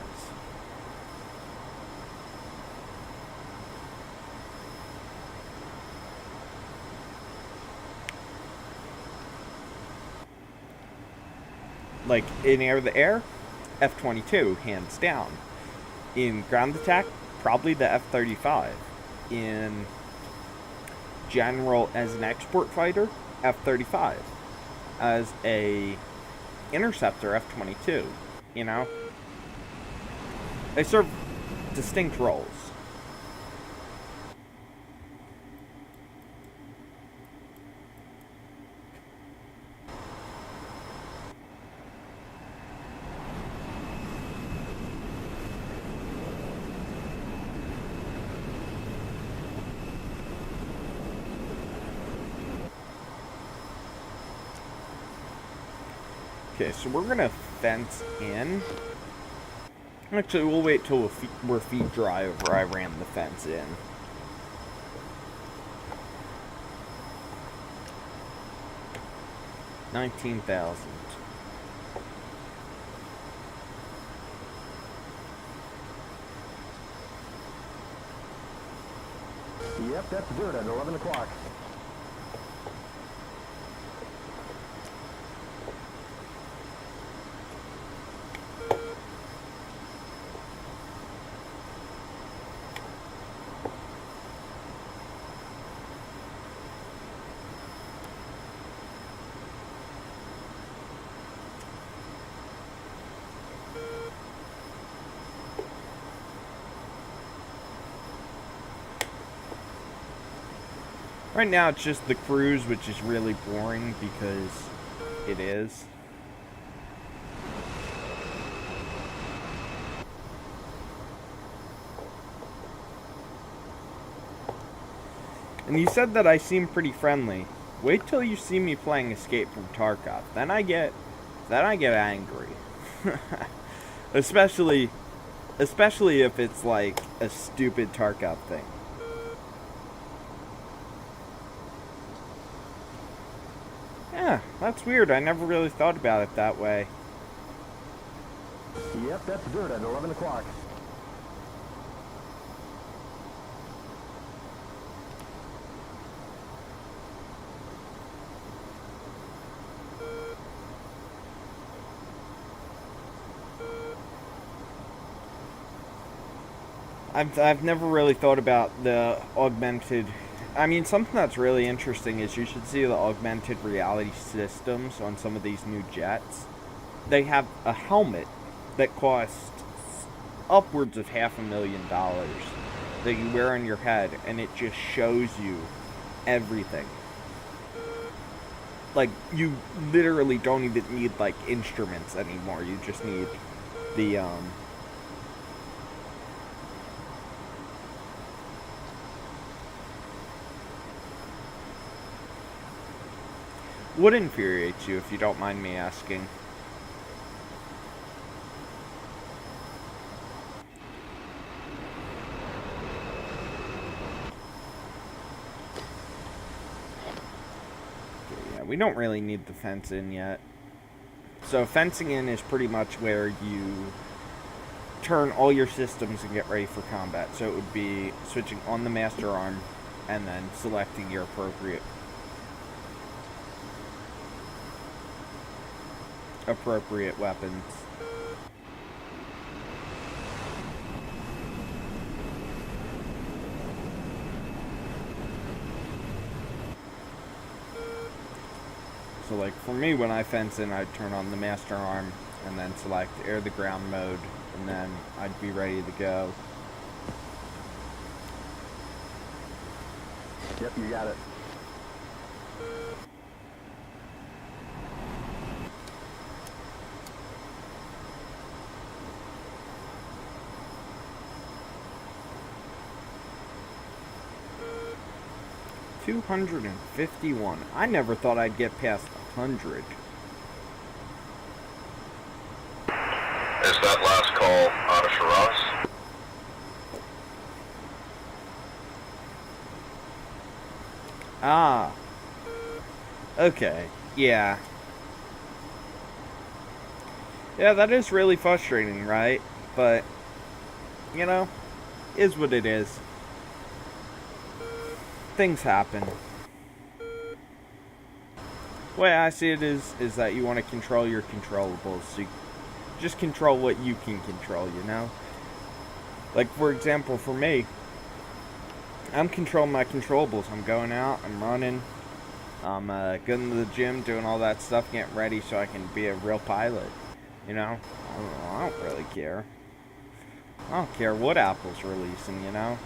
Like, in air-to-air, F-22, hands down. In ground attack, probably the F-35. In general, as an export fighter, F-35. As a interceptor, F-22. You know? They serve distinct roles. Okay, so we're gonna fence in. Actually, we'll wait till we're feet dry over I ran the fence in. $19,000. Yep, that's dirt at 11 o'clock. Right now, it's just the cruise, which is really boring because it is. And you said that I seem pretty friendly. Wait till you see me playing Escape from Tarkov. Then I get angry. especially if it's like a stupid Tarkov thing. Yeah, that's weird. I never really thought about it that way. Yep, that's dirt at 11 o'clock. I've never really thought about the augmented. I mean, something that's really interesting is you should see the augmented reality systems on some of these new jets. They have a helmet that costs upwards of $500,000 that you wear on your head, and it just shows you everything. Like, you literally don't even need, like, instruments anymore. You just need the, What infuriates you, if you don't mind me asking? Okay, yeah, we don't really need the fence in yet. So fencing in is pretty much where you turn all your systems and get ready for combat. So it would be switching on the master arm and then selecting your appropriate weapons. So like for me, when I fence in, I'd turn on the master arm and then select air to ground mode, and then I'd be ready to go. Yep, you got it. $251. I never thought I'd get past 100. Is that last call out of Shiraz? Ah. Okay. Yeah. Yeah, that is really frustrating, right? But, you know, is what it is. Things happen. The way I see it is that you want to control your controllables. So you just control what you can control, you know? Like, for example, for me, I'm controlling my controllables. I'm going out, I'm running, I'm going to the gym, doing all that stuff, getting ready so I can be a real pilot. You know? I don't really care. I don't care what Apple's releasing, you know?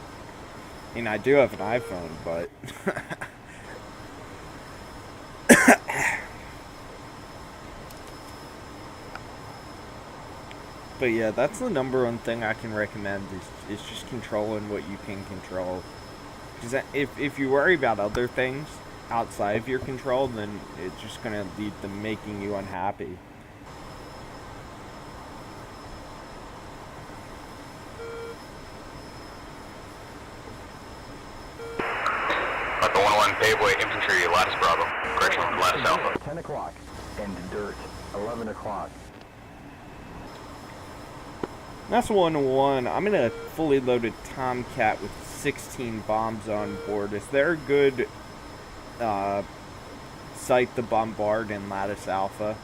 I mean, I do have an iPhone, but... But yeah, that's the number one thing I can recommend is just controlling what you can control. Because if you worry about other things outside of your control, then it's just going to lead to making you unhappy. Hey, boy, infantry, Lattice Bravo. Correction, Lattice Alpha. 10 o'clock and dirt. 11 o'clock. That's 1-1. I'm in a fully loaded Tomcat with 16 bombs on board. Is there a good site to bombard in Lattice Alpha?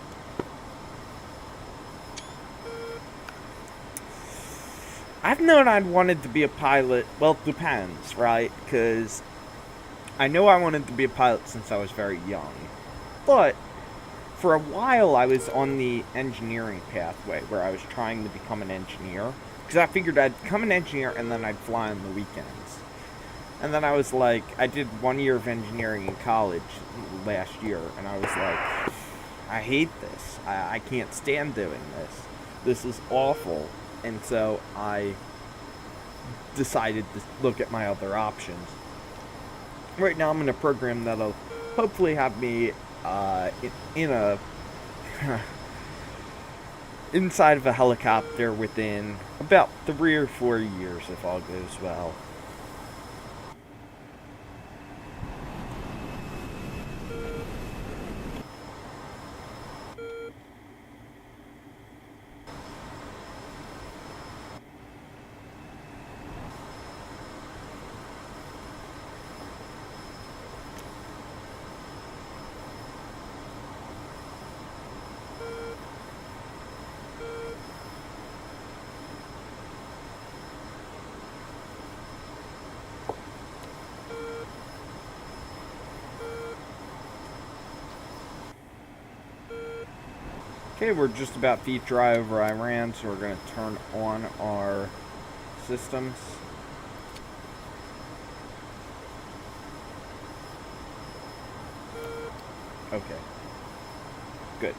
I've known I'd wanted to be a pilot. Well, it depends, right? Because I know I wanted to be a pilot since I was very young. But for a while, I was on the engineering pathway where I was trying to become an engineer. Because I figured I'd become an engineer and then I'd fly on the weekends. And then I was like, I did 1 year of engineering in college last year. And I was like, I hate this. I can't stand doing this. This is awful. And so I decided to look at my other options. Right now I'm in a program that'll hopefully have me in a inside of a helicopter within about 3 or 4 years if all goes well. Okay, we're just about feet dry over Iran, so we're going to turn on our systems. Okay. Good.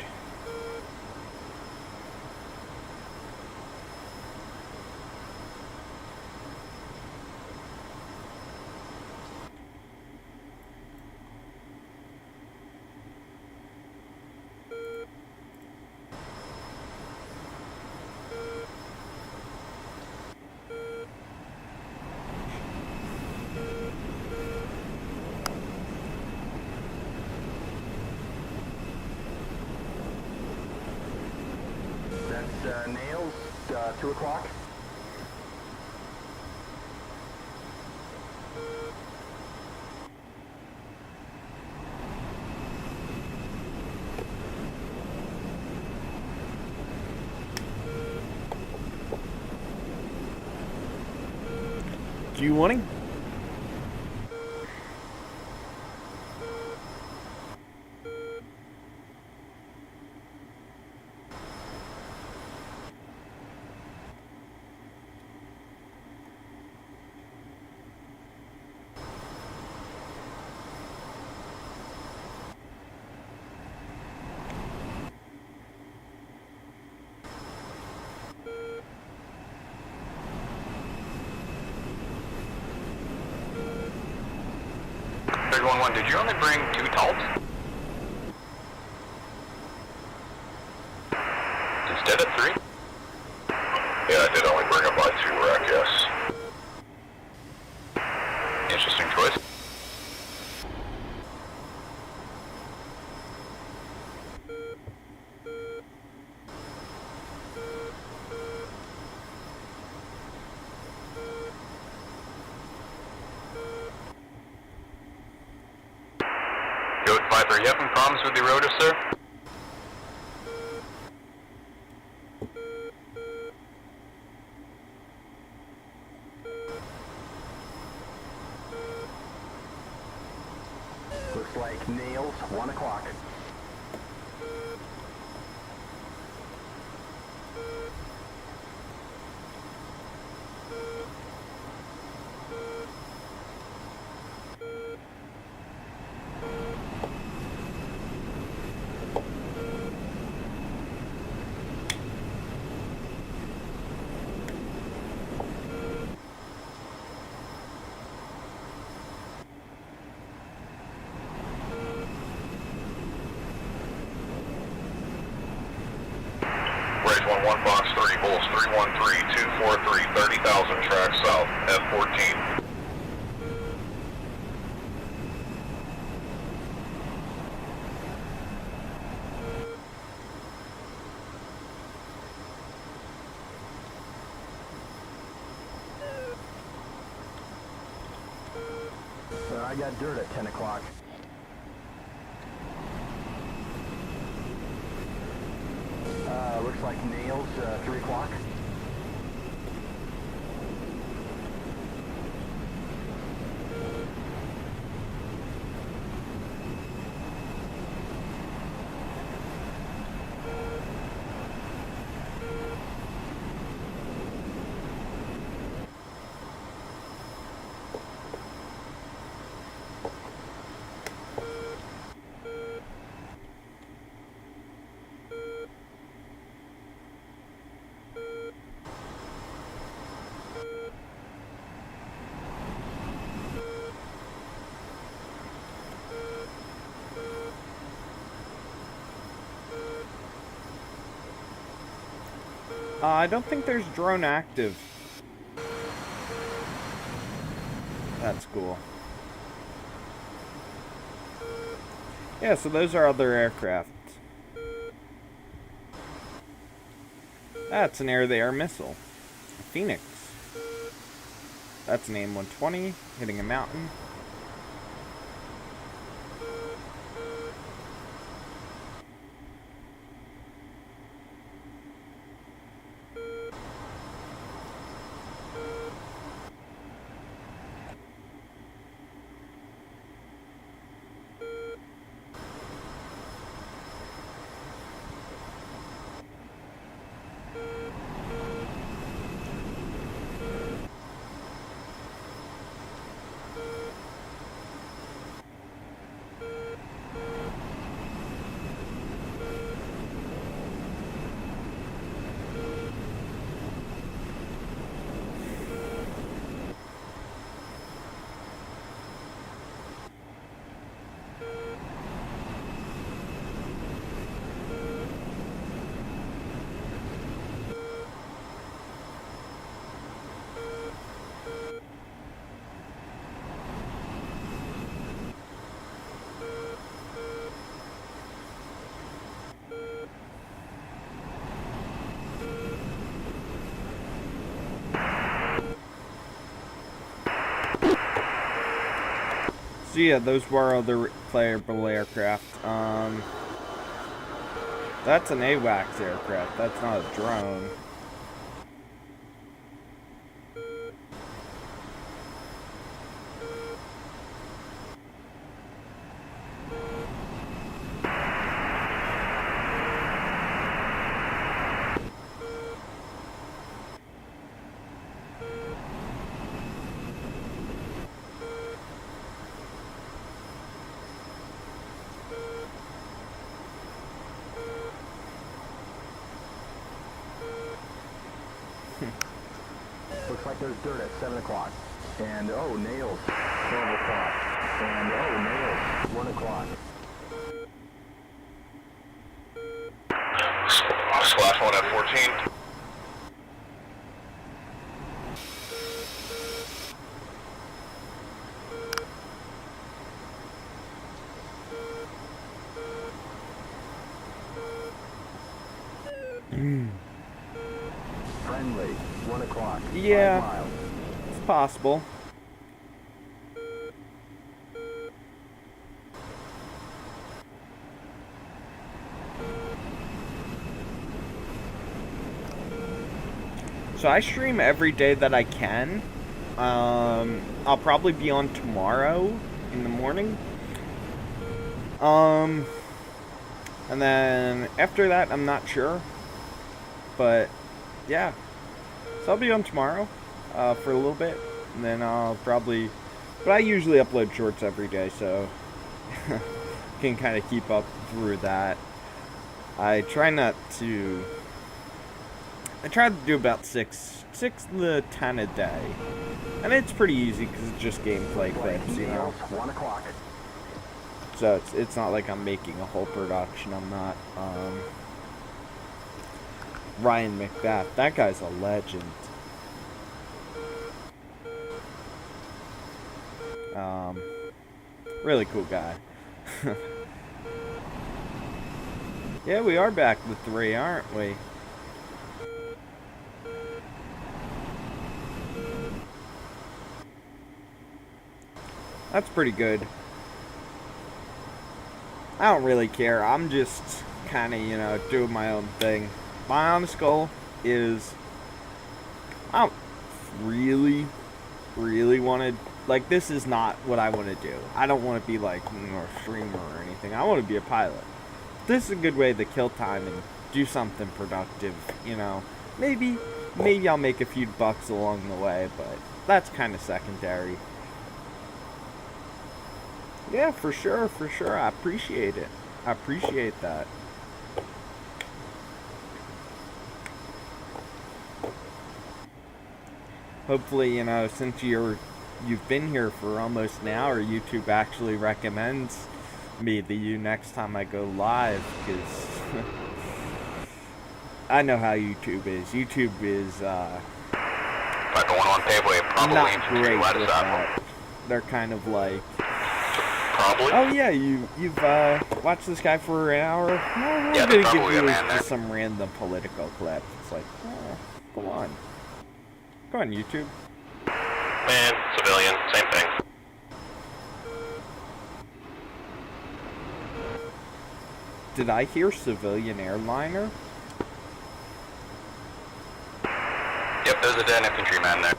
That's Nails, 2 o'clock. Do you want to? Big 1-1, did you only bring 2 Talps? Instead of 3? Yeah, I did only bring up my 2 rack, yes. Interesting choice. Goat 5-3, you having problems with the rotor, sir? Looks like Nails, 1 o'clock. Raise 1-1, box 3, Bulls 313, 243, 30,000, track south, F14. I got dirt at 10 o'clock. Looks like nails, 3 o'clock. I don't think there's drone active. That's cool. Yeah, so those are other aircraft. That's an air-to-air missile. Phoenix. That's an AIM-120 hitting a mountain. So yeah, those were other playable aircraft. That's an AWACS aircraft. That's not a drone. Looks like there's dirt at 7 o'clock. And, oh, nails, 12 o'clock. And, oh, nails, 1 o'clock. Slash 1 at 14. Friendly, 1 o'clock. Yeah. 5 miles. It's possible. So I stream every day that I can. I'll probably be on tomorrow in the morning. And then after that, I'm not sure. But yeah, so I'll be on tomorrow for a little bit, and then I'll probably. But I usually upload shorts every day, so can kind of keep up through that. I try not to. I try to do about 6 to 10 a day, and it's pretty easy because it's just gameplay clips, you know. 1 o'clock. So it's not like I'm making a whole production. I'm not. Ryan McDaff, that guy's a legend. Really cool guy. Yeah, we are back with 3, aren't we? That's pretty good. I don't really care. I'm just kind of, you know, doing my own thing. My honest goal is I don't really want to, like, this is not what I want to do. I don't want to be like, you know, a streamer or anything. I want to be a pilot. This is a good way to kill time and do something productive, you know. Maybe I'll make a few bucks along the way, but that's kind of secondary. Yeah, for sure. I appreciate it. I appreciate that. Hopefully, you know, since you've been here for almost an hour, YouTube actually recommends me to you next time I go live, because I know how YouTube is. YouTube is By going on paveway, probably not great let with us out. that. They're kind of like, Probably. oh yeah, you've watched this guy for an hour? Well, we're Yeah, gonna there's give probably a you man there. just some random political clip. It's like, oh, come on. Come on, YouTube. Man, civilian, same thing. Did I hear civilian airliner? Yep, there's a dead infantryman there.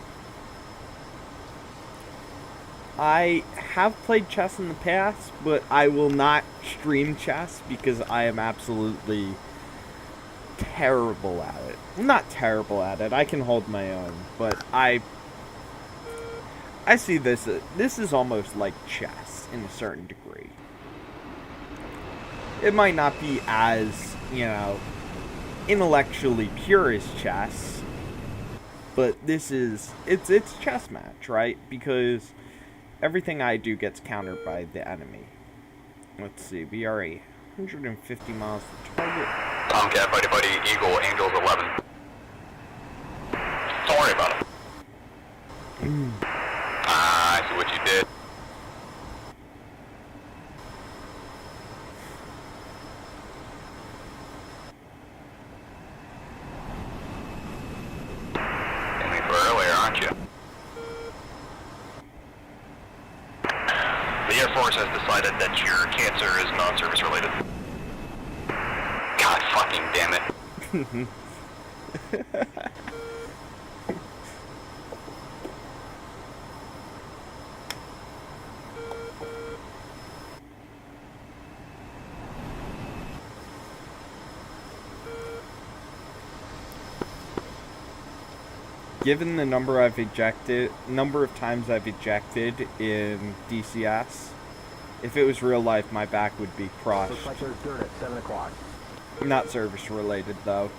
I have played chess in the past, but I will not stream chess because I am absolutely terrible at it. I'm not terrible at it. I can hold my own, but I see this is almost like chess in a certain degree. It might not be as, you know, intellectually pure as chess, but it's chess match, right? Because everything I do gets countered by the enemy. Let's see, we are 150 miles to target. Tomcat, Buddy, Eagle, Angels 11. Don't worry about it. I see what you did. Aiming for earlier, aren't you? The Air Force has decided that your cancer is non-service related. God fucking damn it. Given the number of times I've ejected in DCS, if it was real life, my back would be crushed. Looks like there's dirt at 7 o'clock. Not service related though.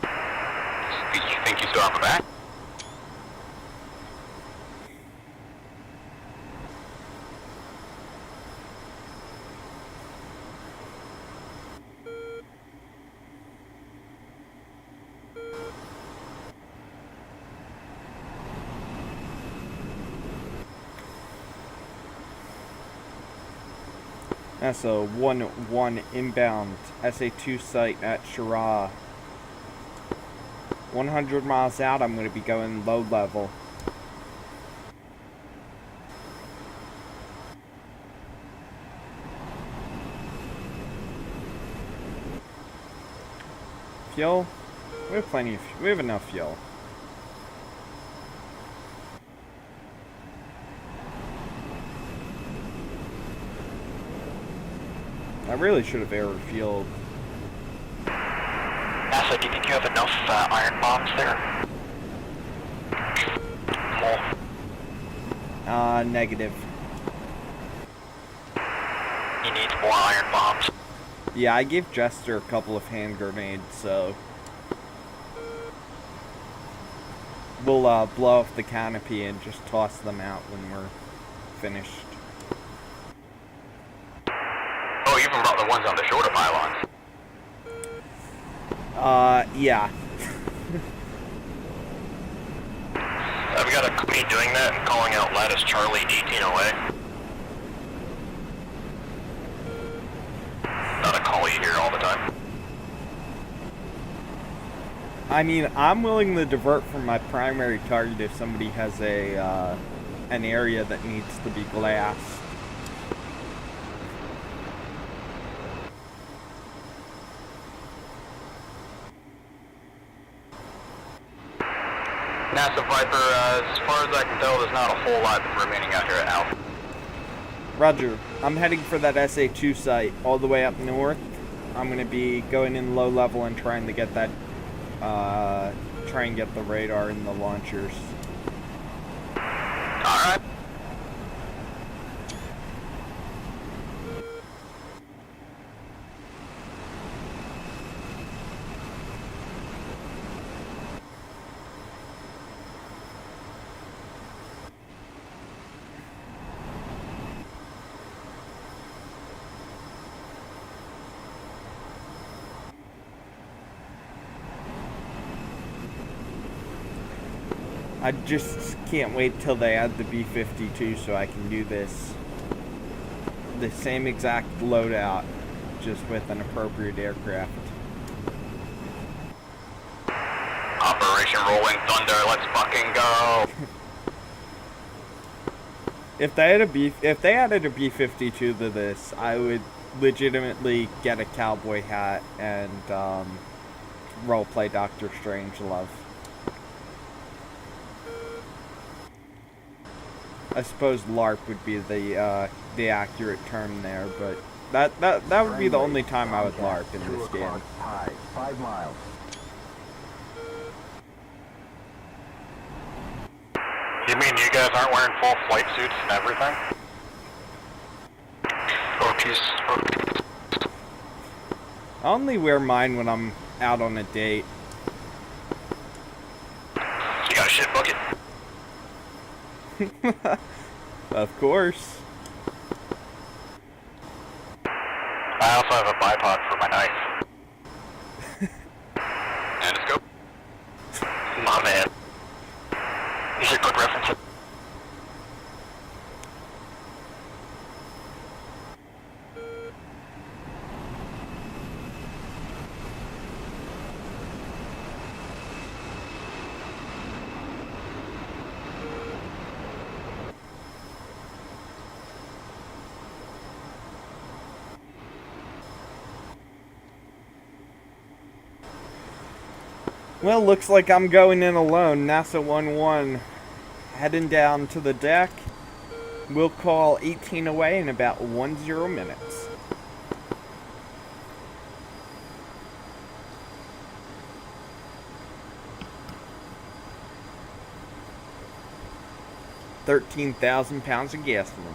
You think you still have a back? That's a 1-1 inbound SA2 site at Shira. 100 miles out, I'm going to be going low level. Fuel? We have enough fuel. I really should have air refueled. NASA, do you think you have enough iron bombs there? More. Negative. You need more iron bombs. Yeah, I gave Jester a couple of hand grenades, so we'll blow off the canopy and just toss them out when we're finished. Oh, you even brought the ones on the shoulder pylons. Yeah. I've got a company doing that and calling out lattice Charlie 1808. Not a call you hear all the time. I mean, I'm willing to divert from my primary target if somebody has a an area that needs to be glassed. NASA Viper, as far as I can tell, there's not a whole lot remaining out here at Alpha. Roger. I'm heading for that SA2 site all the way up north. I'm going to be going in low level and trying to get that, try and get the radar in the launchers. Alright. I just can't wait till they add the B-52 so I can do this. The same exact loadout, just with an appropriate aircraft. Operation Rolling Thunder, let's fucking go. If they added a B-52 to this, I would legitimately get a cowboy hat and roleplay Dr. Strangelove. I suppose LARP would be the accurate term there, but that would be the only time I would LARP in this game. High, 5 miles. You mean you guys aren't wearing full flight suits and everything? I only wear mine when I'm out on a date. You got a shit bucket? Of course. I also have a bipod for my knife. And a scope. My man. These are quick references. Well, looks like I'm going in alone. NASA 1-1 heading down to the deck. We'll call 18 away in about 10 minutes. £13,000 of gasoline.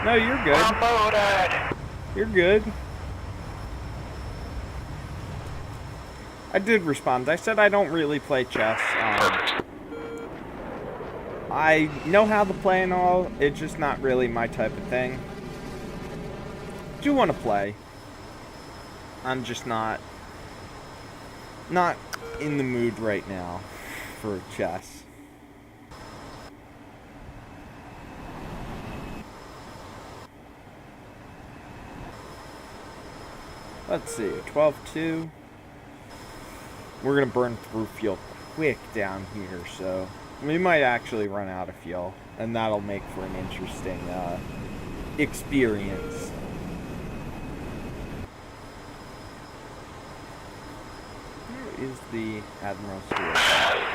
No, you're good. I'm loaded. You're good. I did respond. I said I don't really play chess. Perfect. I know how to play and all. It's just not really my type of thing. Do want to play. I'm just not in the mood right now for chess. Let's see, 12-2. We're going to burn through fuel quick down here, so we might actually run out of fuel, and that'll make for an interesting experience. Where is the Admiral Stewart?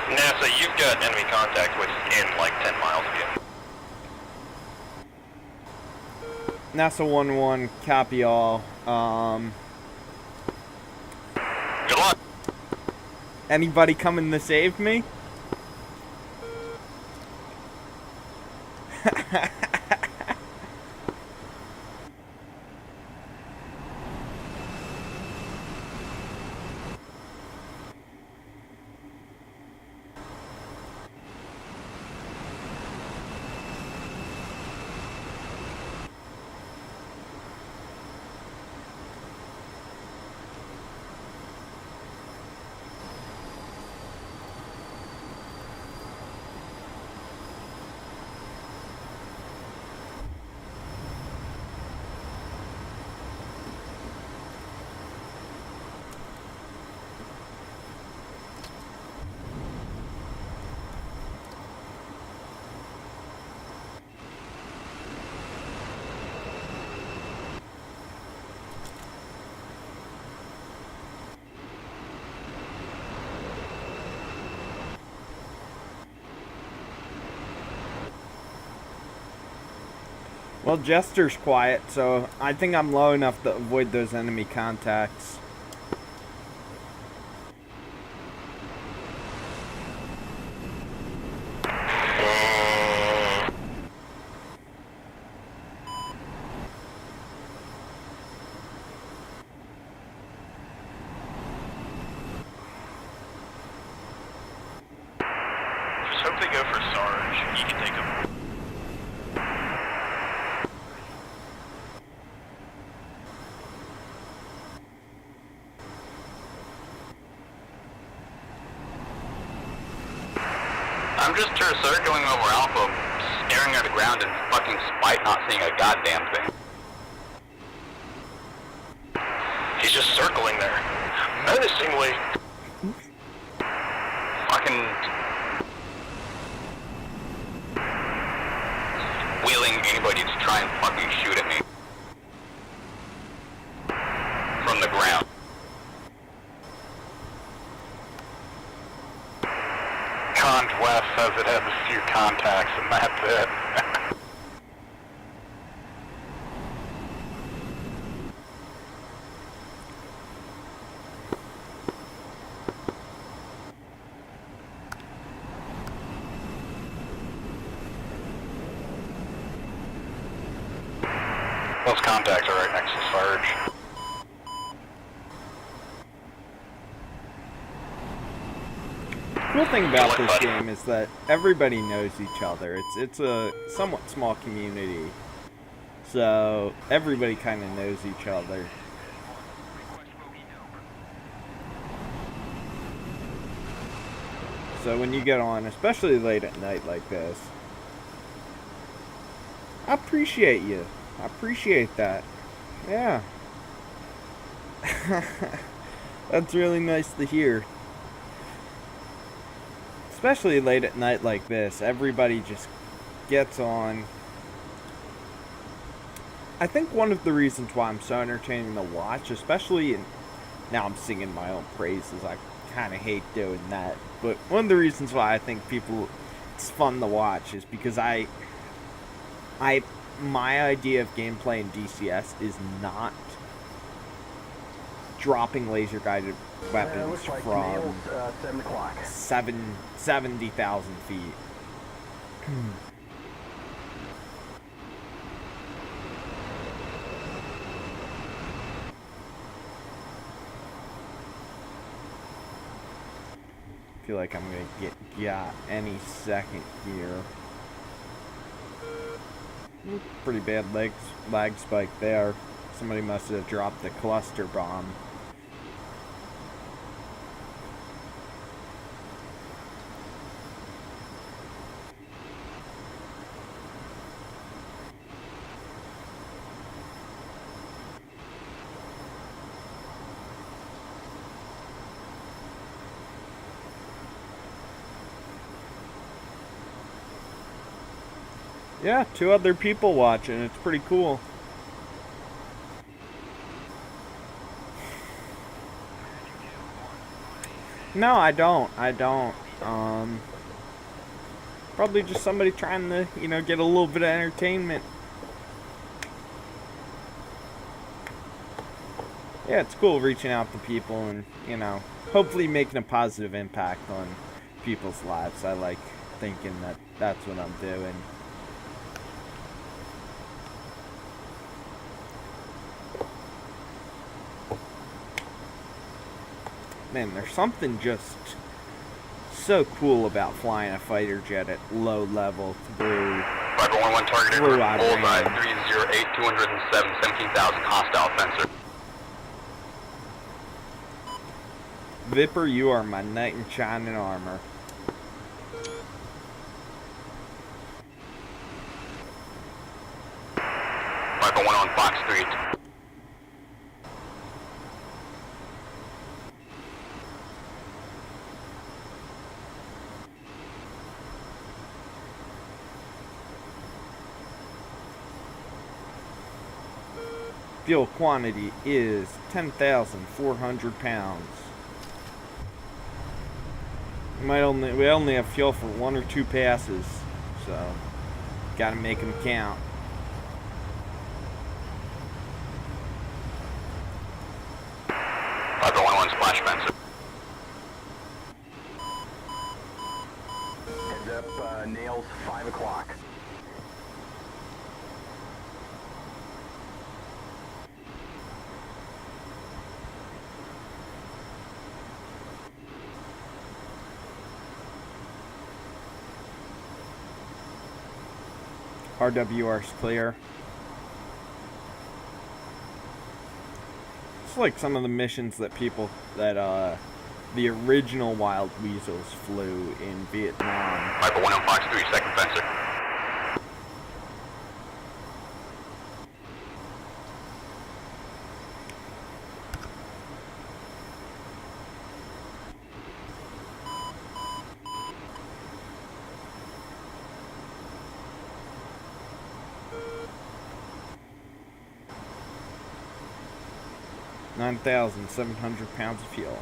NASA, you've got enemy contact within like 10 miles of you. NASA 1-1, copy all. Good luck. Anybody coming to save me? Well, Jester's quiet, so I think I'm low enough to avoid those enemy contacts. Just hope they go for Sarge. He can take him. I'm just circling over Alpha, staring at the ground in fucking spite, not seeing a goddamn thing. He's just circling there, menacingly. Fucking wheeling anybody to try and fucking shoot at me from the ground. Cond West says it has a few contacts, and that's it. Those contacts are right next to Sarge. Cool thing about this game is that everybody knows each other. It's a somewhat small community, so everybody kind of knows each other. So when you get on, especially late at night like this, I appreciate you. I appreciate that. Yeah. That's really nice to hear. Especially late at night like this, everybody just gets on. I think one of the reasons why I'm so entertaining to watch, especially in, now I'm singing my own praises, I kind of hate doing that, but one of the reasons why I think it's fun to watch is because my idea of gameplay in DCS is not dropping laser guided weapons like from 7 o'clock. 70,000 feet. I feel like I'm gonna get got any second here. Pretty bad lag spike there. Somebody must have dropped the cluster bomb. Yeah, 2 other people watching. It's pretty cool. No, I don't. Probably just somebody trying to, get a little bit of entertainment. Yeah, it's cool reaching out to people and, hopefully making a positive impact on people's lives. I like thinking that that's what I'm doing. Man, there's something just so cool about flying a fighter jet at low level through 511 targeted, Iran. bullseye, 308, 207, 17,000 hostile fencer. Viper, you are my knight in shining armor. Rifle 1 on Fox Street. Fuel quantity is 10,400 pounds. We only have fuel for 1 or 2 passes, so gotta make them count. 1 splash fence. Heads up, Nails, 5 o'clock. RWR's clear. It's like some of the missions that the original Wild Weasels flew in Vietnam. Viper 1 on Fox 3, second fencer. £9,700 of fuel.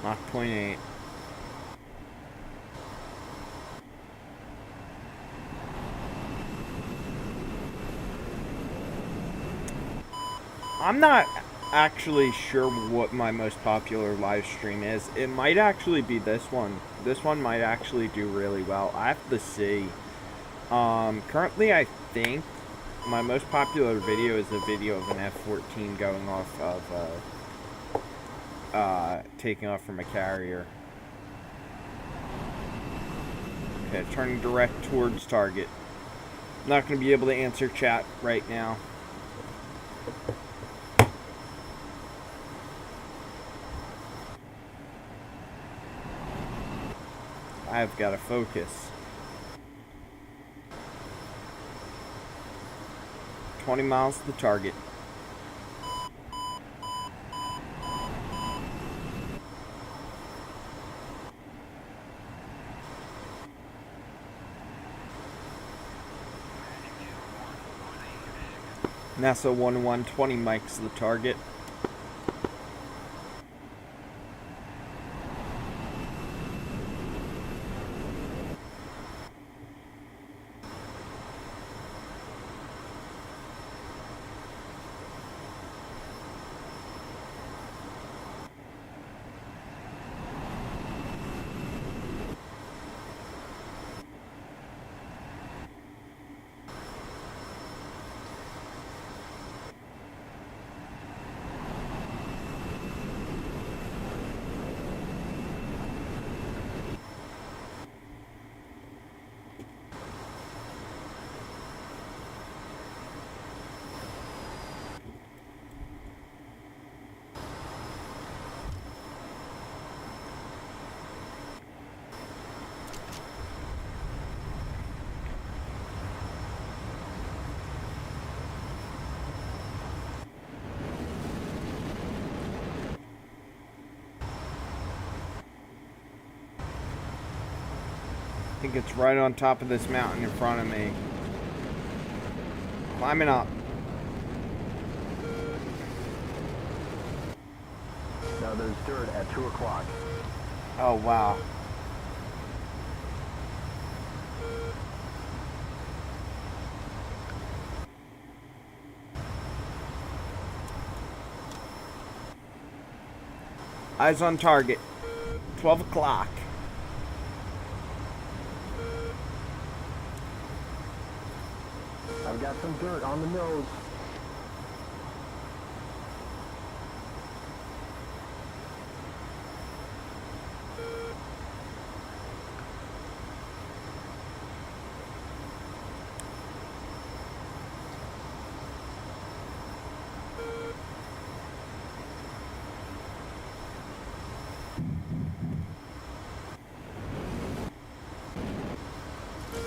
Mach 0.8. I'm not actually sure what my most popular live stream is. It might actually be this one. This one might actually do really well. I have to see. Currently I think my most popular video is a video of an F-14 going off of, taking off from a carrier. Okay, turning direct towards target. Not going to be able to answer chat right now. I've got to focus. 20 miles to the target. NASA 1120 mics to the target. I think it's right on top of this mountain in front of me. Climbing up. Now there's dirt at 2 o'clock. Oh, wow. Eyes on target. 12 o'clock. I've got some dirt on the nose.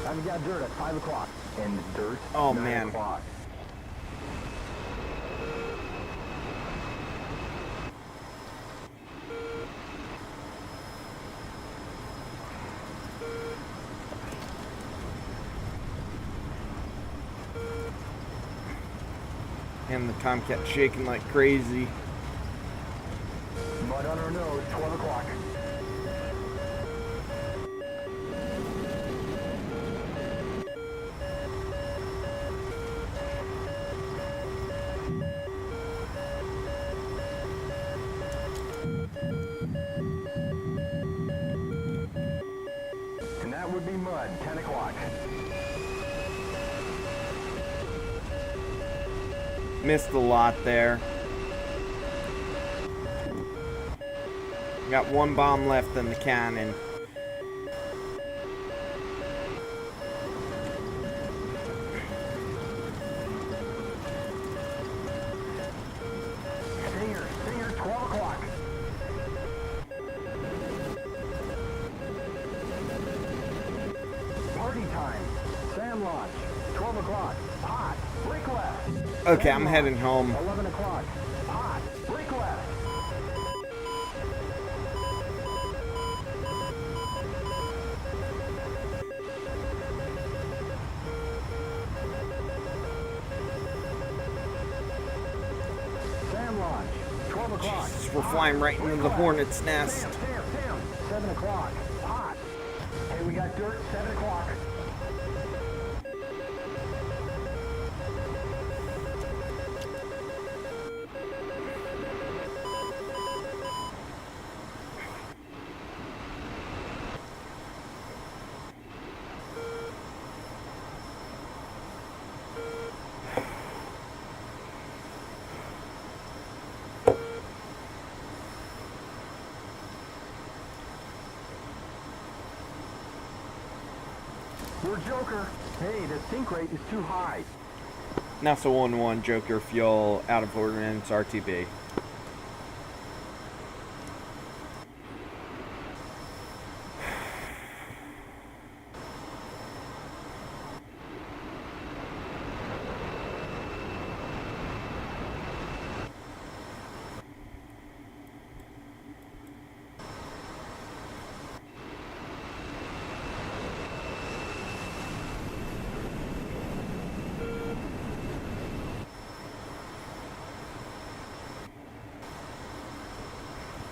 I've got dirt at 5 o'clock. And dirt Oh, 9 man. o'clock. And the Tomcat shaking like crazy. Mud on our nose, 12 o'clock. Bud, 10 o'clock. Missed a lot there. Got one bomb left in the cannon. Stinger, 12 o'clock. Party time. Sam launch, 12 o'clock. Hot, break left. Okay, Sam I'm launch, heading home. 11 o'clock. Hot, break left. Sam launch, 12 o'clock. We're flying right into the hornet's nest. Sam, 7 o'clock. Hot. Hey, we got dirt, 7 o'clock. We're Joker. Hey, the sink rate is too high. NASA 1-1, Joker, fuel, out of ordnance, RTB.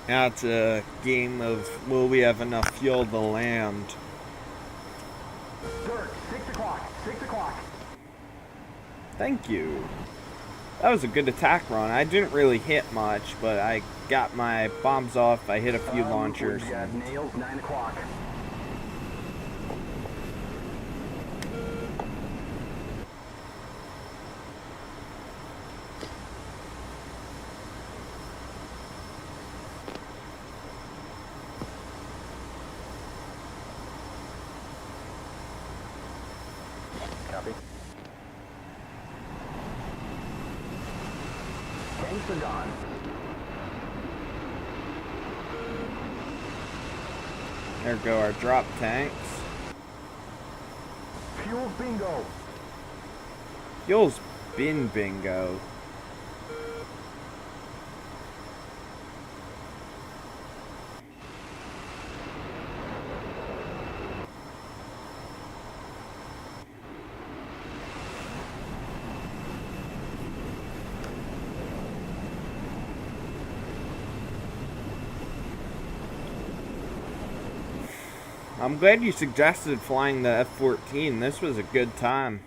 Now it's a game of will we have enough fuel to land. Dirt, 6 o'clock. 6 o'clock. Thank you. That was a good attack run. I didn't really hit much, but I got my bombs off. I hit a few launchers. We got nails, 9 o'clock. Copy. Tanks are gone. There go our drop tanks. Fuel bingo. Fuel's been bingo. I'm glad you suggested flying the F-14. This was a good time.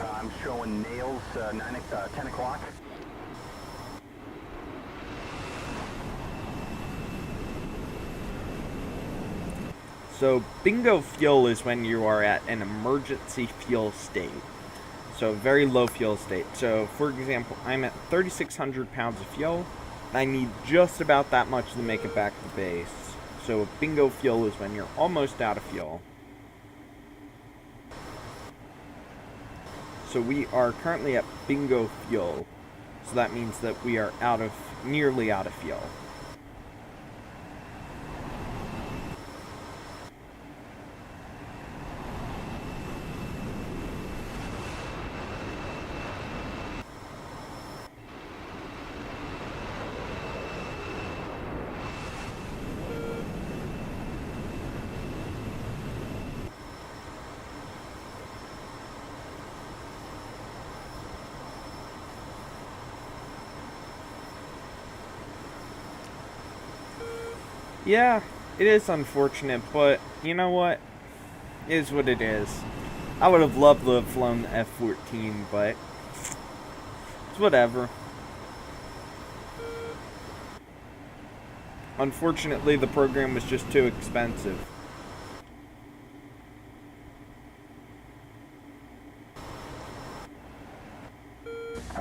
I'm showing nails, 10 o'clock. So bingo fuel is when you are at an emergency fuel state. So very low fuel state. So for example, I'm at 3,600 pounds of fuel. And I need just about that much to make it back to base. So bingo fuel is when you're almost out of fuel. So we are currently at bingo fuel. So that means that we are nearly out of fuel. Yeah, it is unfortunate, but you know what? It is what it is. I would have loved to have flown the F-14, but it's whatever. Unfortunately, the program was just too expensive.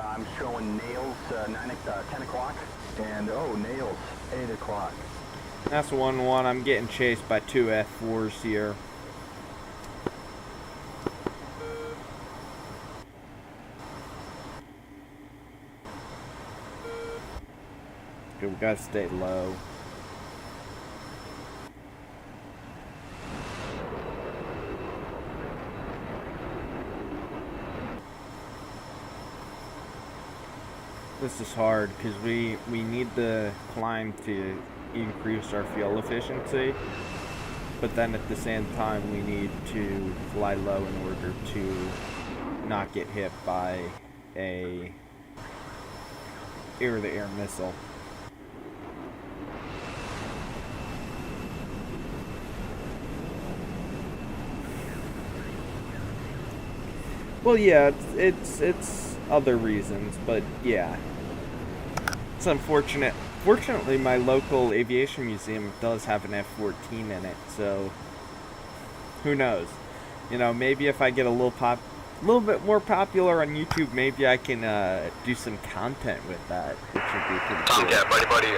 I'm showing nails 10 o'clock, and nails 8 o'clock. That's 1-1. I'm getting chased by two F-4s here. Okay, we gotta stay low. This is hard because we need the climb to increase our fuel efficiency, but then at the same time we need to fly low in order to not get hit by a air-to-air missile. Well, yeah, it's other reasons, but yeah. It's unfortunate. Fortunately, my local aviation museum does have an F-14 in it, so who knows? You know, maybe if I get a little bit more popular on YouTube, maybe I can do some content with that, which would be pretty cool. Tomcat, buddy,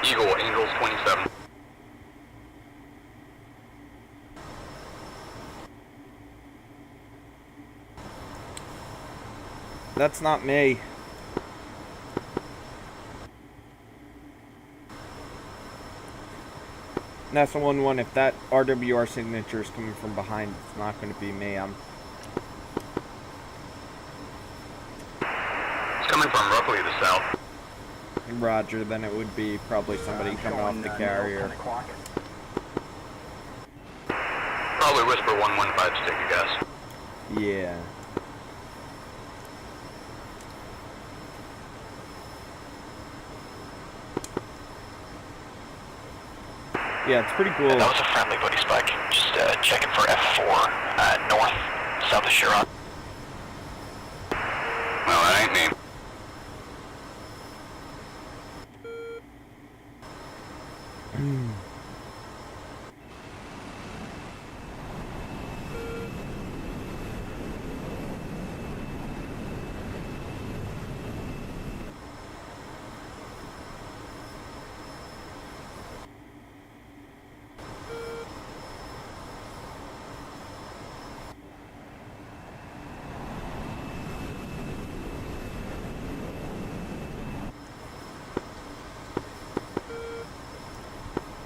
Eagle, Angels 27. That's not me. That's a 1-1. If that RWR signature is coming from behind, it's not going to be me. It's coming from roughly the south. Roger, then it would be probably somebody coming off the carrier. Probably Whisper 115 to take a guess. Yeah. Yeah, it's pretty cool. That was a friendly buddy spike. Just checking for F4 north, south of Shiraz. Well, that ain't me.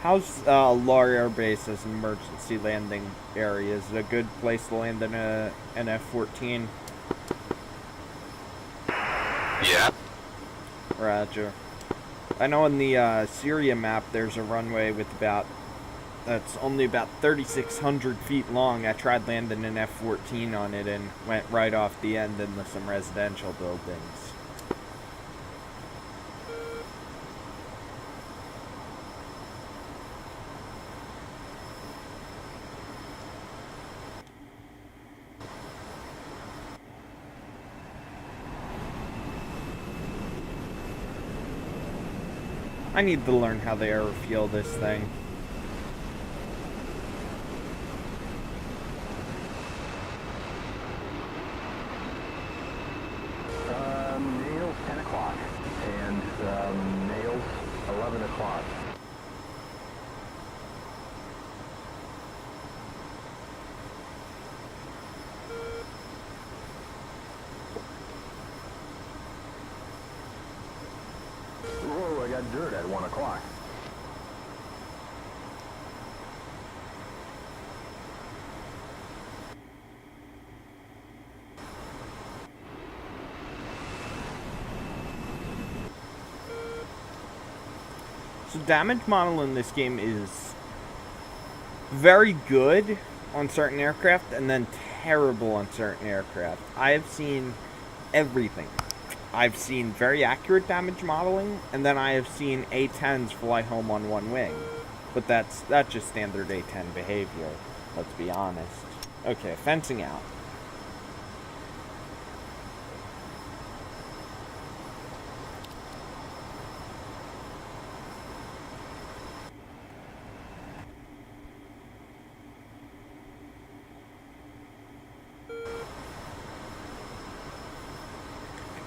How's Lahr Air Base as an emergency landing area? Is it a good place to land in an F-14? Yeah. Roger. I know on the Syria map there's a runway with that's only about 3,600 feet long. I tried landing an F-14 on it and went right off the end into some residential buildings. I need to learn how they airfield this thing. Nails 10 o'clock, and nails 11 o'clock. Whoa, I got dirt at 1 o'clock. So damage model in this game is very good on certain aircraft and then terrible on certain aircraft. I have seen everything. I've seen very accurate damage modeling, and then I have seen A-10s fly home on one wing. But that's just standard A10 behavior, let's be honest. Okay, fencing out.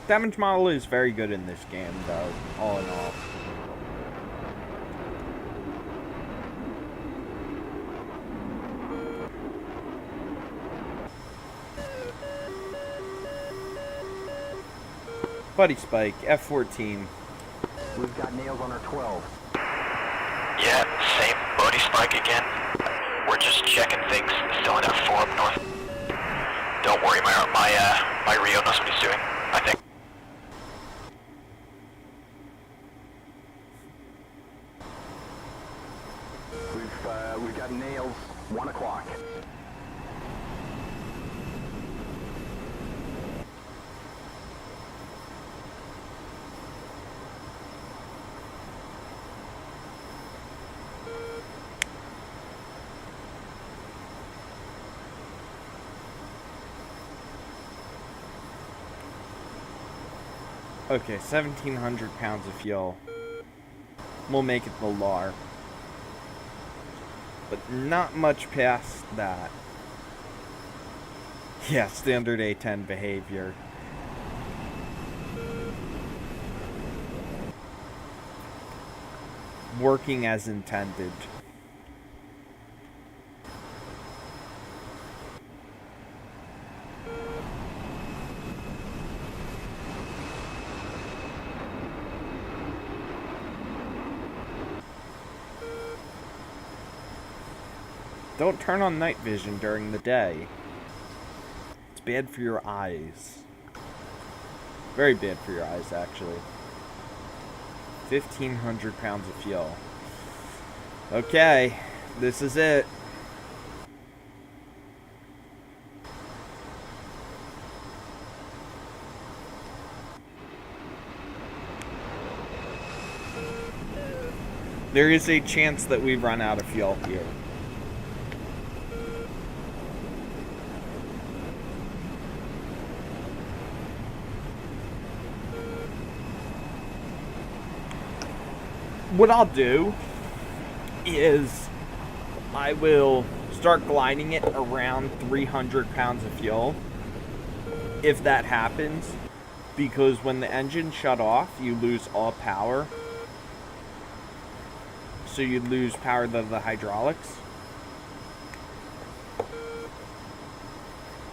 Damage model is very good in this game, though, all in all. Buddy Spike, F-14. We've got nails on our 12. Yeah, same Buddy Spike again. We're just checking things. Still in F4 up north. Don't worry, my Rio knows what he's doing, I think. We've got nails, 1 o'clock. Okay, 1,700 pounds of fuel. We'll make it the LAR. But not much past that. Yeah, standard A10 behavior. Working as intended. Don't turn on night vision during the day. It's bad for your eyes. Very bad for your eyes, actually. 1,500 pounds of fuel. Okay, this is it. There is a chance that we run out of fuel here. What I'll do is I will start gliding it around 300 pounds of fuel if that happens, because when the engine shut off you lose all power, so you lose power to the hydraulics.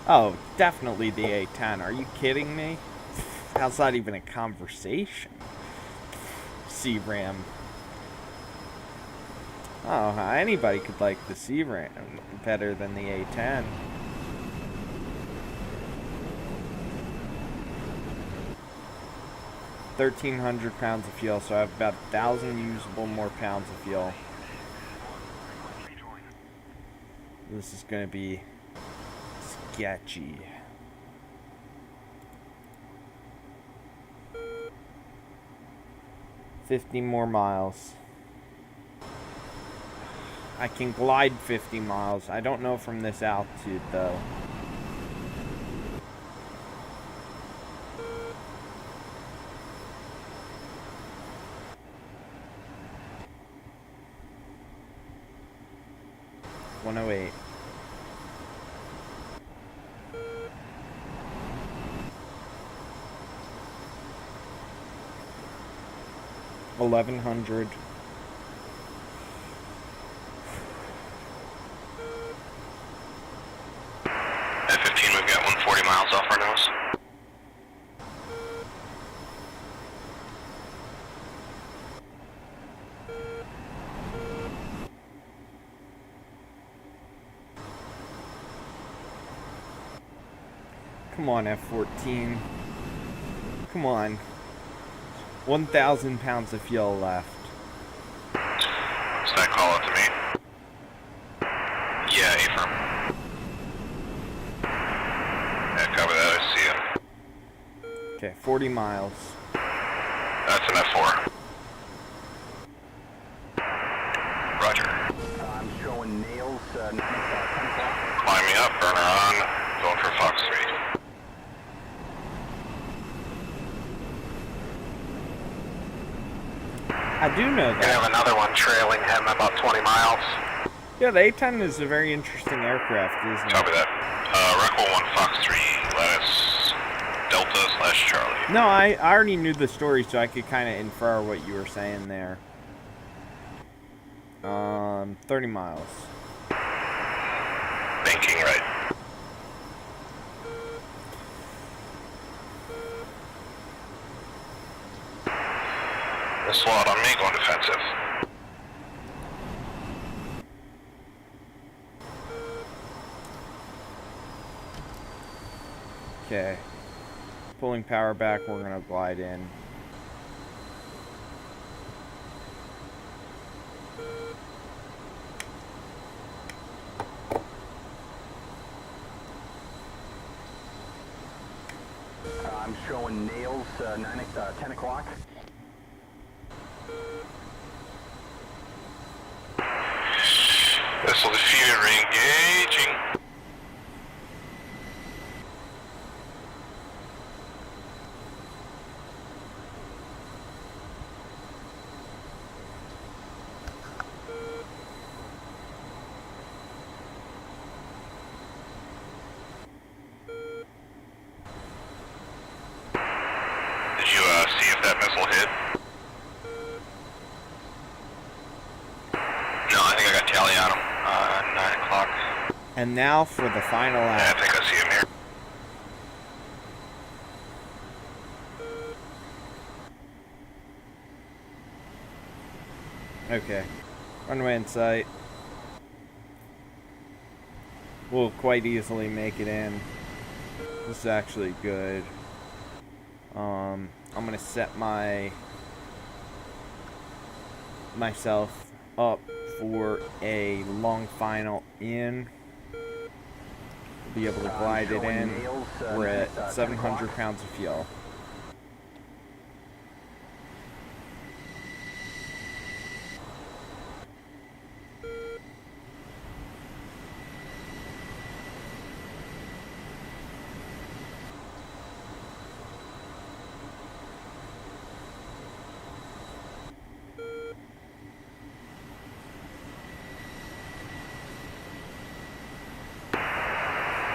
Oh, definitely the A10. Are you kidding me? How's that even a conversation? C-RAM. Oh, anybody could like the C-RAM better than the A10. $1,300 pounds of fuel, so I have about 1,000 usable more pounds of fuel. This is gonna be sketchy. $50 more miles. I can glide 50 miles. I don't know from this altitude, though. $108. $1,100. F-15, we've got 140 miles off our nose. Come on, F-14. Come on. 1,000 pounds of fuel left. Does that call out to me? Yeah, A-firm. Yeah, cover that, I see you. Okay, 40 miles. That's an F4. Roger. Burner on, going for Fox 3. I do know We that. have another one trailing him about 20 miles. Yeah, the A-10 is a very interesting aircraft, isn't Copy it? that. Rockwell 1 Fox 3, lattice Delta/Charlie. No, I already knew the story, so I could kind of infer what you were saying there. 30 miles. Banking right. Missile out on me, going defensive. Okay. Pulling power back, we're gonna glide in. I'm showing nails 10 o'clock. Missile defeated, re-engaging. Did you see if that missile hit? No, I think I got tally on him. 9 o'clock. And now for the final Yeah, I act. think I see him here. Okay. Runway in sight. We'll quite easily make it in. This is actually good. I'm gonna set myself up for a long final in. Be able to glide it in. We're at 700 pounds of fuel.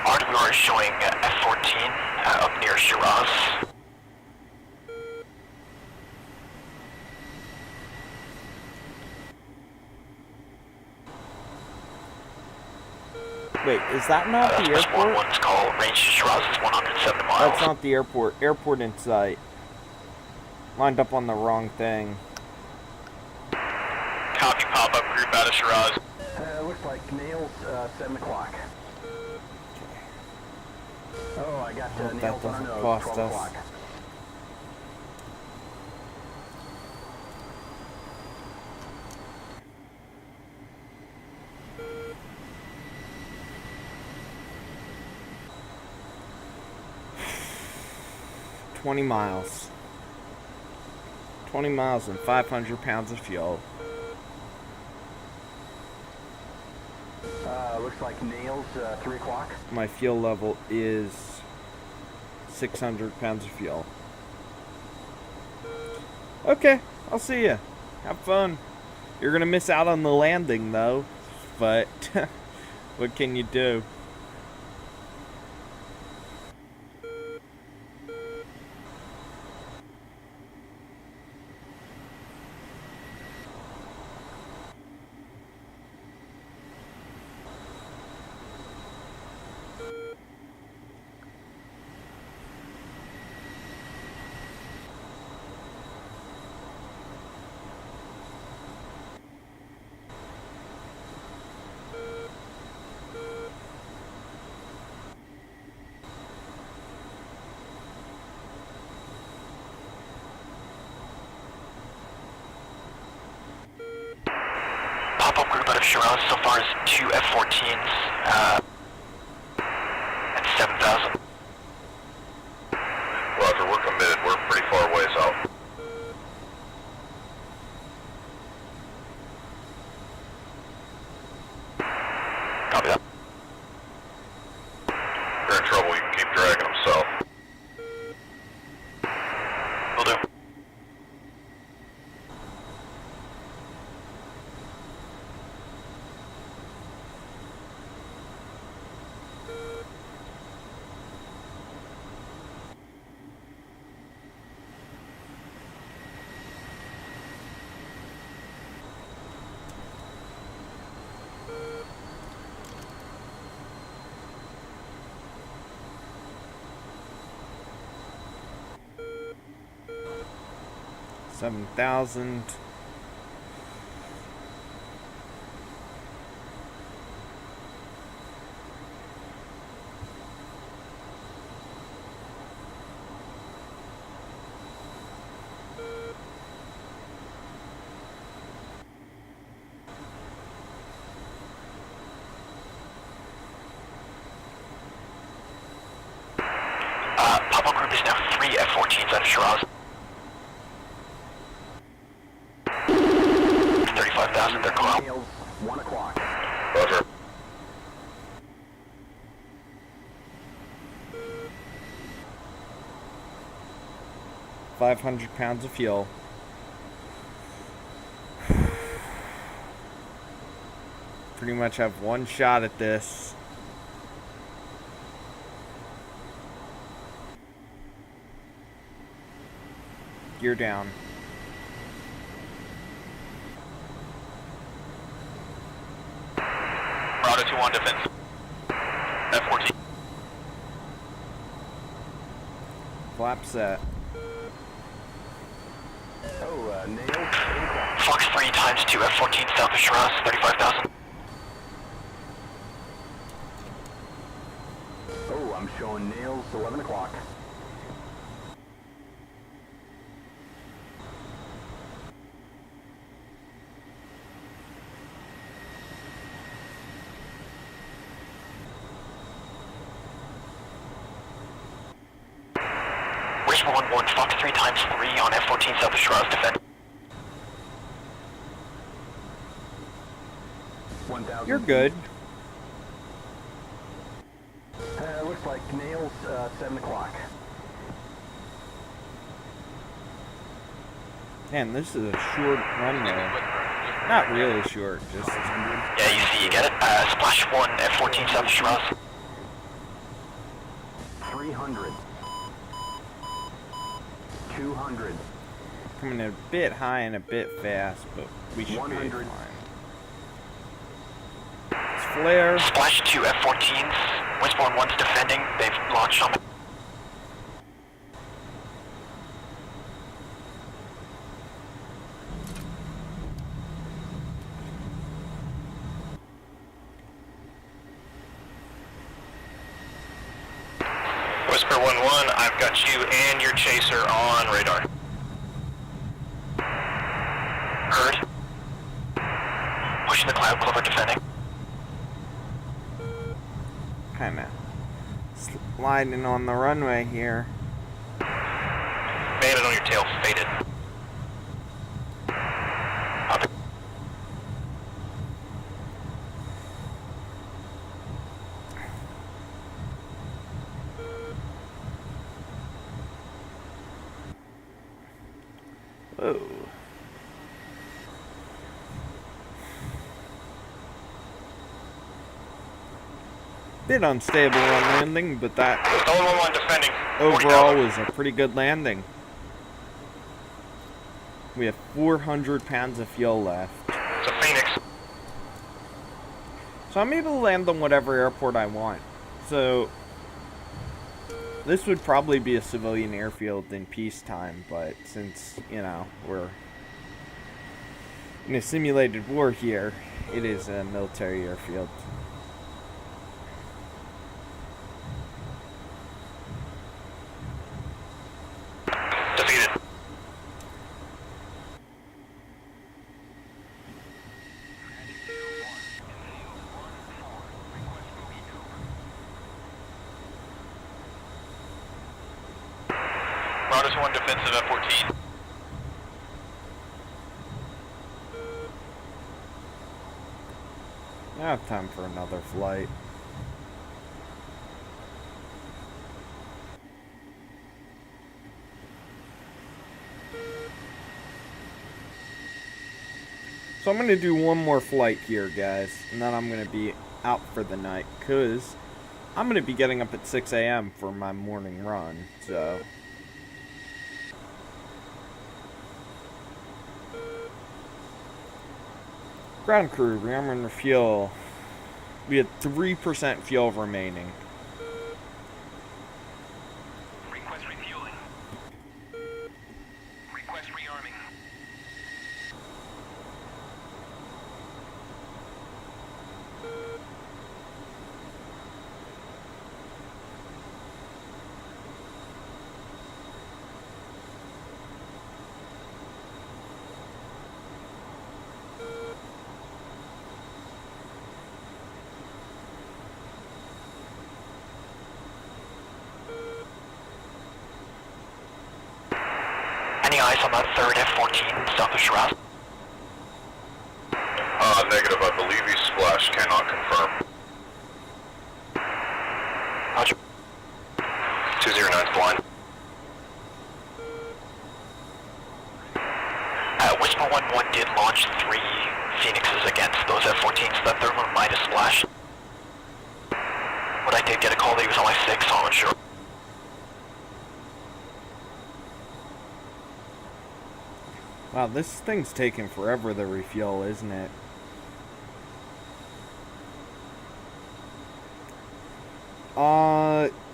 RWR is showing F-14 up near Shiraz. Wait, is that not the That's airport? one's call. Range to Shiraz is 170 miles. That's not the airport. Airport in sight. Lined up on the wrong thing. Copy, pop-up group out of Shiraz. Looks like nails 7 o'clock. Oh, I got Hope that nails on doesn't nose, cost 12 us. o'clock. $20 miles. 20 miles and 500 pounds of fuel. Looks like nails 3 o'clock. My fuel level is 600 pounds of fuel. Okay, I'll see ya. Have fun. You're gonna miss out on the landing though, but what can you do? Pop-up group out of Shiraz so far is 2 F-14s at 7,000. Roger, we're committed. We're pretty far ways out. Copy that. 7,000. Papa Group is now 3 F-14s out of Shiraz. 35,000, they're close. Nails, 1 o'clock. Over. £500 of fuel. Pretty much have one shot at this. Gear down. Bravo 2-1 defense. F-14. Flap set. Oh, Nails, 8 o'clock. Fox 3 times 2 F-14 south of Shiraz, 35,000. Oh, I'm showing Nails, 11 o'clock. Where's 111? Fox 3 times 3 on F-14 south of Shiraz, defend. 1,000. You're good. Looks like Nails, 7 o'clock. Man, this is a short runway. Not really short, just... Yeah, you see, you get it. Splash 1 F-14 south of Shiraz. 300. 200. Coming in a bit high and a bit fast, but we should be 100. fine. It's flare. Splash 2 F-14s. Westbourne 1's defending. They've launched on me. Whisper 1-1, I've got you and your chaser on radar. Heard. Pushing the cloud, Clover defending. Kinda sliding on the runway here. Bandit on your tail, faded. Copy. Whoa. Bit unstable on landing, but that Stolen 1 defending. overall was a pretty good landing. We have 400 pounds of fuel left. It's a Phoenix. So I'm able to land on whatever airport I want. So this would probably be a civilian airfield in peacetime, but since, you know, we're in a simulated war here, it is a military airfield. Defeated. Routers 1 defensive F-14. I have time for another flight. So I'm going to do one more flight here, guys, and then I'm going to be out for the night, because I'm going to be getting up at 6 a.m. for my morning run, so... Ground crew, rearming the fuel. We had 3% fuel remaining. Request refueling. Request rearming. Any eyes on that third F-14 south of Shiraz? Negative. I believe he splashed. Cannot confirm. Roger. 209's blind. Whisper 1-1 did launch 3 Phoenixes against those F-14s. That third one might have splashed. But I did get a call that he was only 6, so I'm not sure. Wow, this thing's taking forever to refuel, isn't it?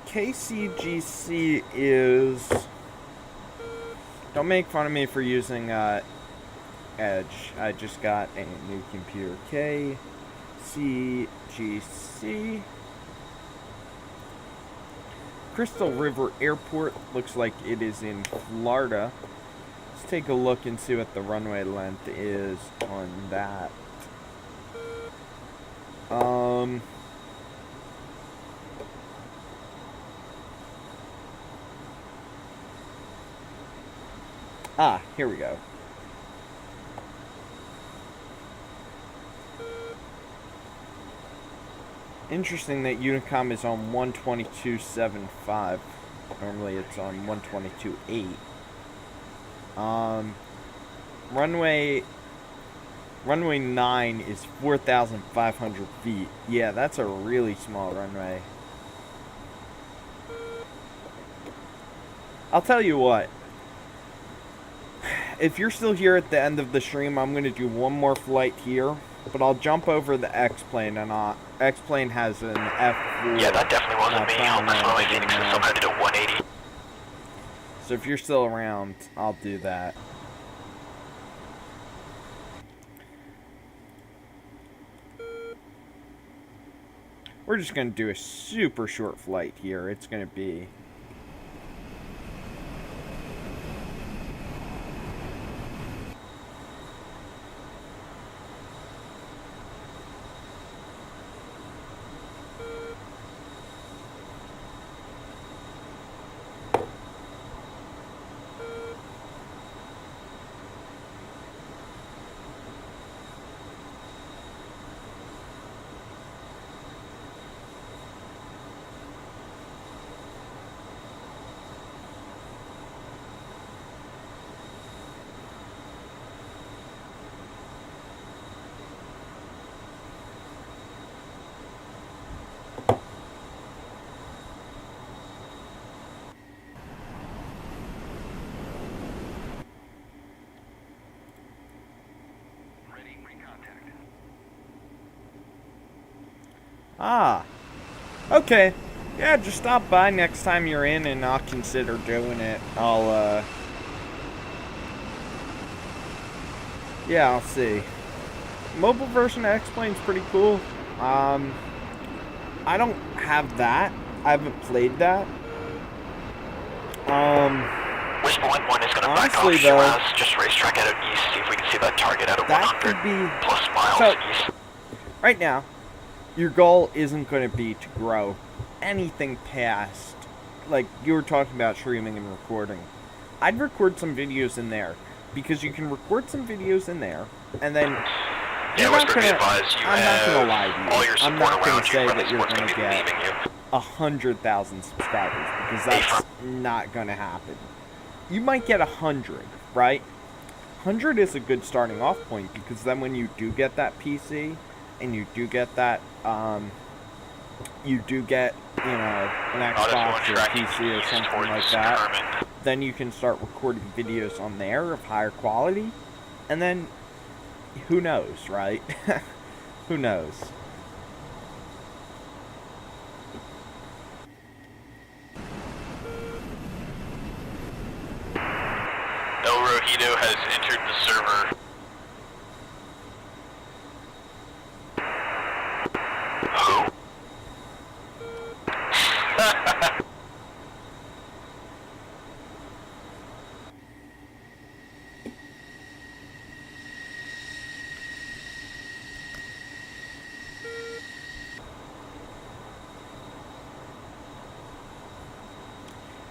KCGC is... Don't make fun of me for using, Edge. I just got a new computer. KCGC. Crystal River Airport looks like it is in Florida. Let's take a look and see what the runway length is on that. Here we go. Interesting that Unicom is on 122.75. Normally it's on 122.8. Runway 9 is 4,500 feet. Yeah, that's a really small runway. I'll tell you what. If you're still here at the end of the stream, I'm going to do one more flight here. But I'll jump over the X-Plane, and X-Plane has an F4. Yeah, that definitely wasn't me. That's one of my Phoenixes. I'm going to do 180. So if you're still around, I'll do that. We're just going to do a super short flight here. It's going to be... Okay. Yeah, just stop by next time you're in and I'll consider doing it. Yeah, I'll see. Mobile version of X-Plane's pretty cool. I don't have that. I haven't played that. Whisper 1-1 is going to back off Honestly, Shiraz, just racetrack out of east, see if we can see that target out of that 100 could be... plus miles So, east. right now, your goal isn't going to be to grow anything past, like you were talking about streaming and recording. I'd record some videos in there, because you can record some videos in there, and then Yeah, Whisper, be advised, I'm not going to lie to you. all your I'm support not going around to you, say brother that you're support's going gonna to be get leaving you. 100,000 subscribers, because that's not going to happen. You might get 100, right? 100 is a good starting off point, because then when you do get that PC, and you do get that, you do get, you know, an Xbox or a PC or something like that, then you can start recording videos on there of higher quality, and then, who knows, right? Who knows? El Rojido has entered the server. Who?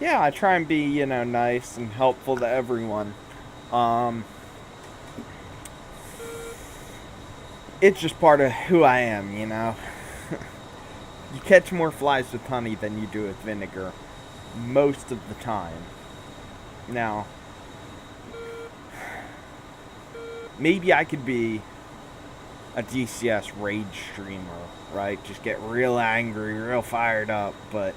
Yeah, I try and be, you know, nice and helpful to everyone. It's just part of who I am, you know. You catch more flies with honey than you do with vinegar most of the time. Now, maybe I could be a DCS rage streamer, right? Just get real angry, real fired up, but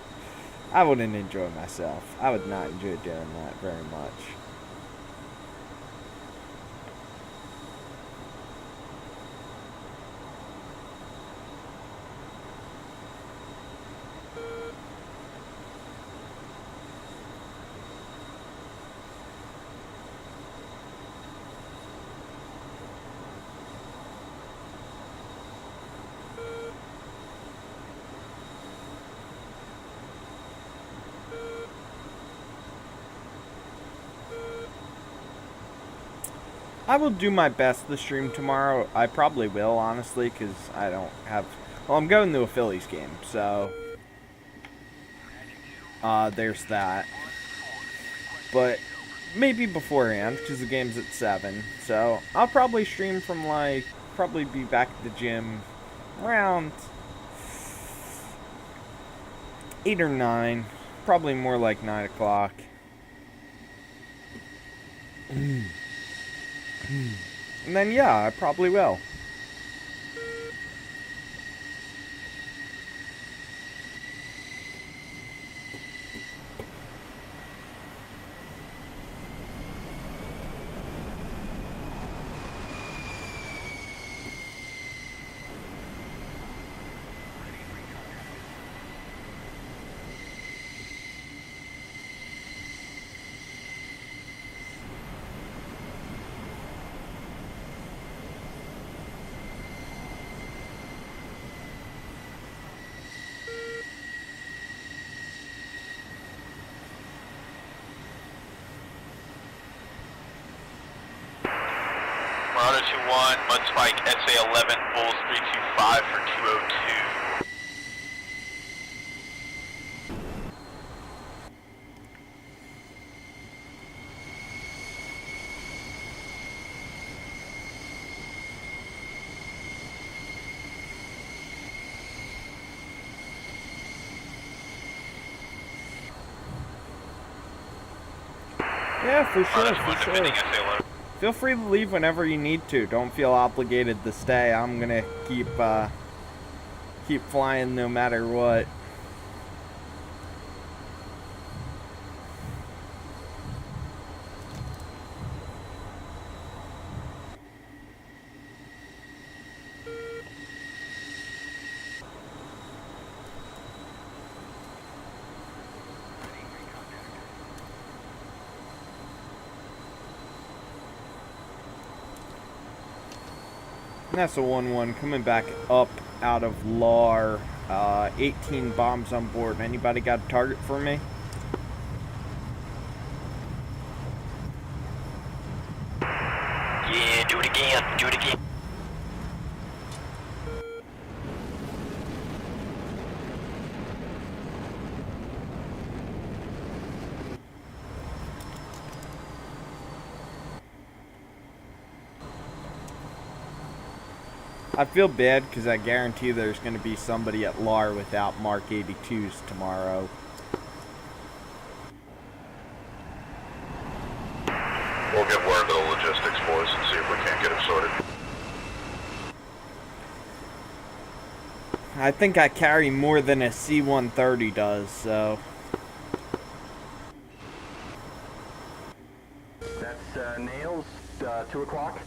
I wouldn't enjoy myself. I would not enjoy doing that very much. I will do my best the stream tomorrow. I probably will, honestly, because I don't have... Well, I'm going to a Phillies game, so... there's that. But maybe beforehand, because the game's at 7. So I'll probably stream from, like... Probably be back at the gym around 8 or 9. Probably more like 9 o'clock. And then, yeah, I probably will. Marauder 2-1, Mudspike SA-11, Bulls 325 for 202. Yeah, for sure, for sure. Defending SA-11. Feel free to leave whenever you need to. Don't feel obligated to stay. I'm gonna keep flying no matter what. That's a 1-1 coming back up out of LAR. 18 bombs on board. Anybody got a target for me? Yeah, do it again. Do it again. I feel bad because I guarantee there's going to be somebody at LAR without Mark 82s tomorrow. We'll get word to the logistics boys and see if we can't get it sorted. I think I carry more than a C-130 does, so... That's Nails, 2 o'clock.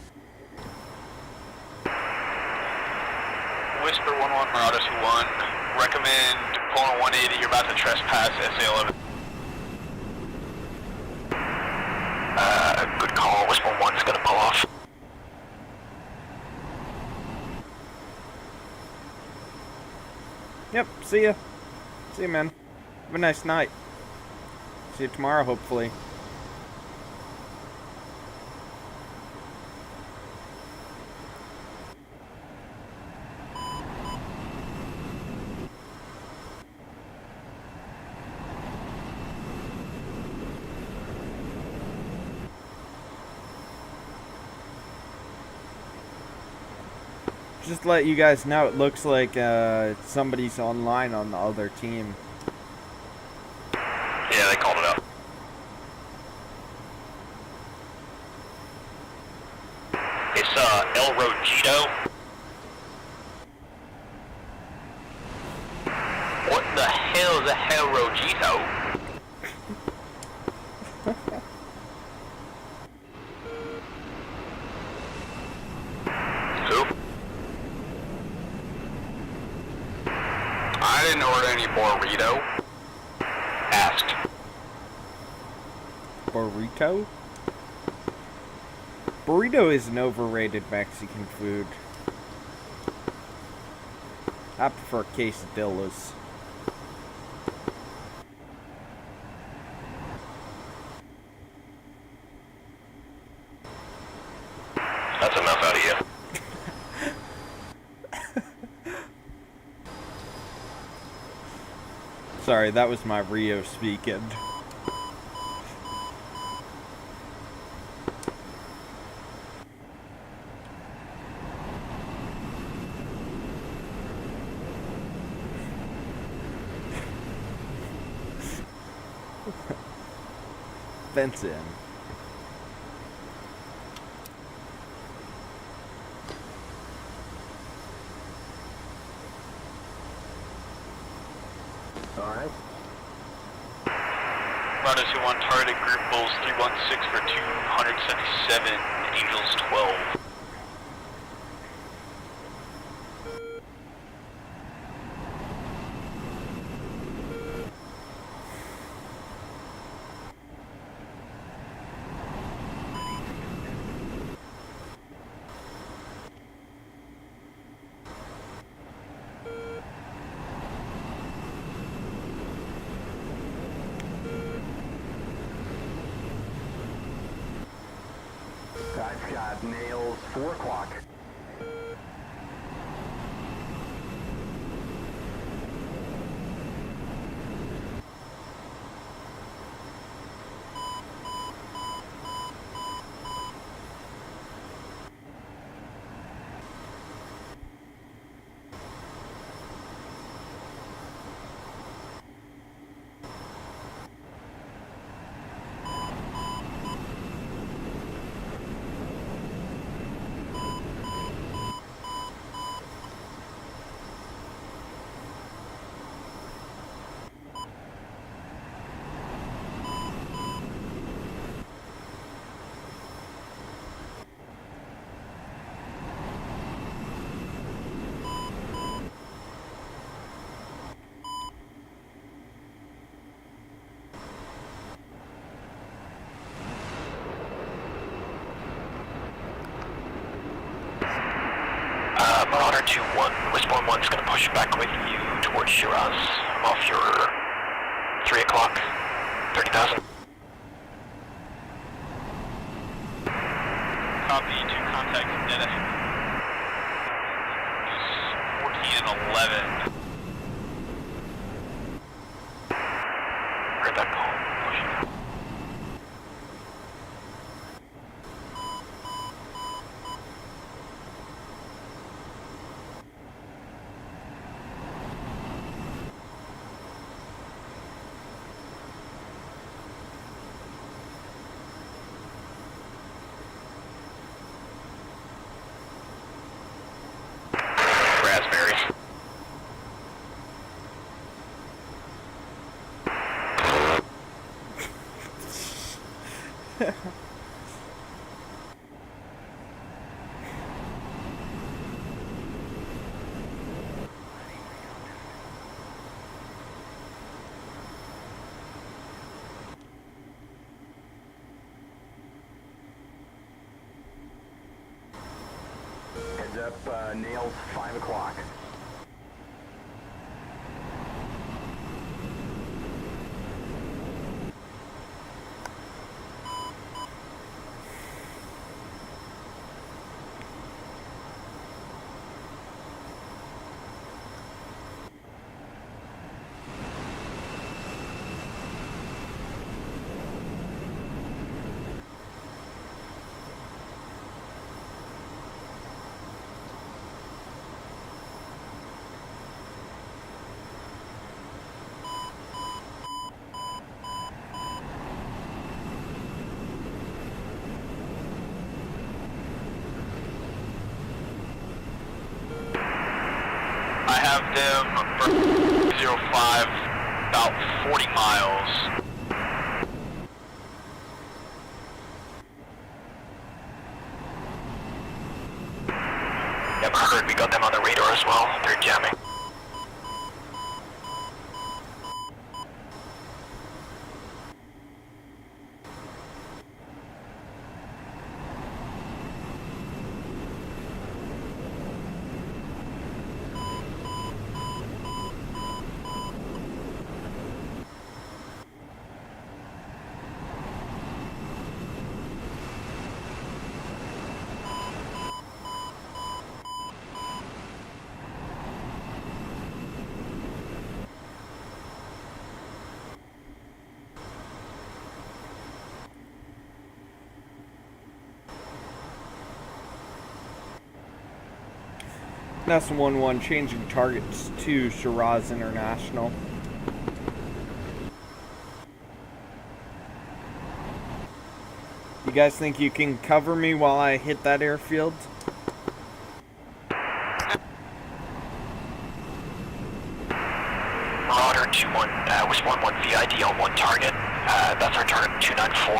Whisper 1-1, Marauder 2-1. Recommend pulling 180, you're about to trespass SA-11. Good call. Whisper 1's gonna pull off. Yep, see ya. See ya, man. Have a nice night. See you tomorrow, hopefully. just to let you guys know, it looks like somebody's online on the other team. Yeah, they called it out. It's El Rojito. What the hell is a El Rojito? Who? I didn't order any burrito. Asked. Burrito? Burrito is an overrated Mexican food. I prefer quesadillas. That's enough out of you. Sorry, that was my Rio speaking. Fence in. All right. Runners who want targeted group bulls 316 for 277, Angels 12. I've got nails 4 o'clock. Marauder 2-1, Westbourne 1 is going to push back with you towards Shiraz. I'm off your 3 o'clock, 30,000. Copy, 2 contacts dead ahead. 14 and 11. Heard that call. Pushing. Raspberry. Heads up, nails 5 o'clock. have them for 05, about 40 miles. Yep, heard. We got them on the radar as well. They're jamming. S11 changing targets to Shiraz International. You guys think you can cover me while I hit that airfield? Marauder 2-1, was 1-1 VID on one target. That's our target 294.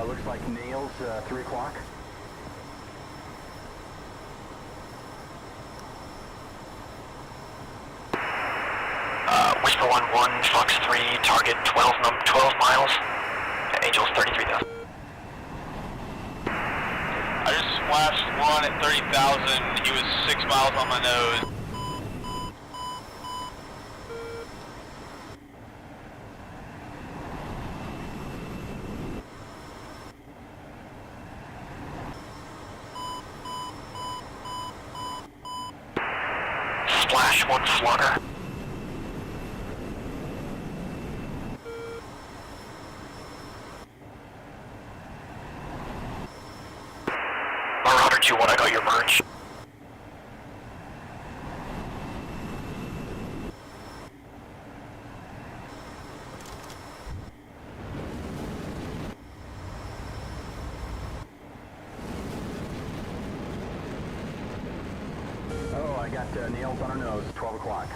Looks like Nails, 3 o'clock. Whisper 1-1, Fox 3, target 12 miles. Angels 33,000. I just splashed one at 30,000. He was 6 miles on my nose. Splash 1 Slugger. Marauder 2-1, I got your merge. Oh, I got Nails on our nose, 12 o'clock.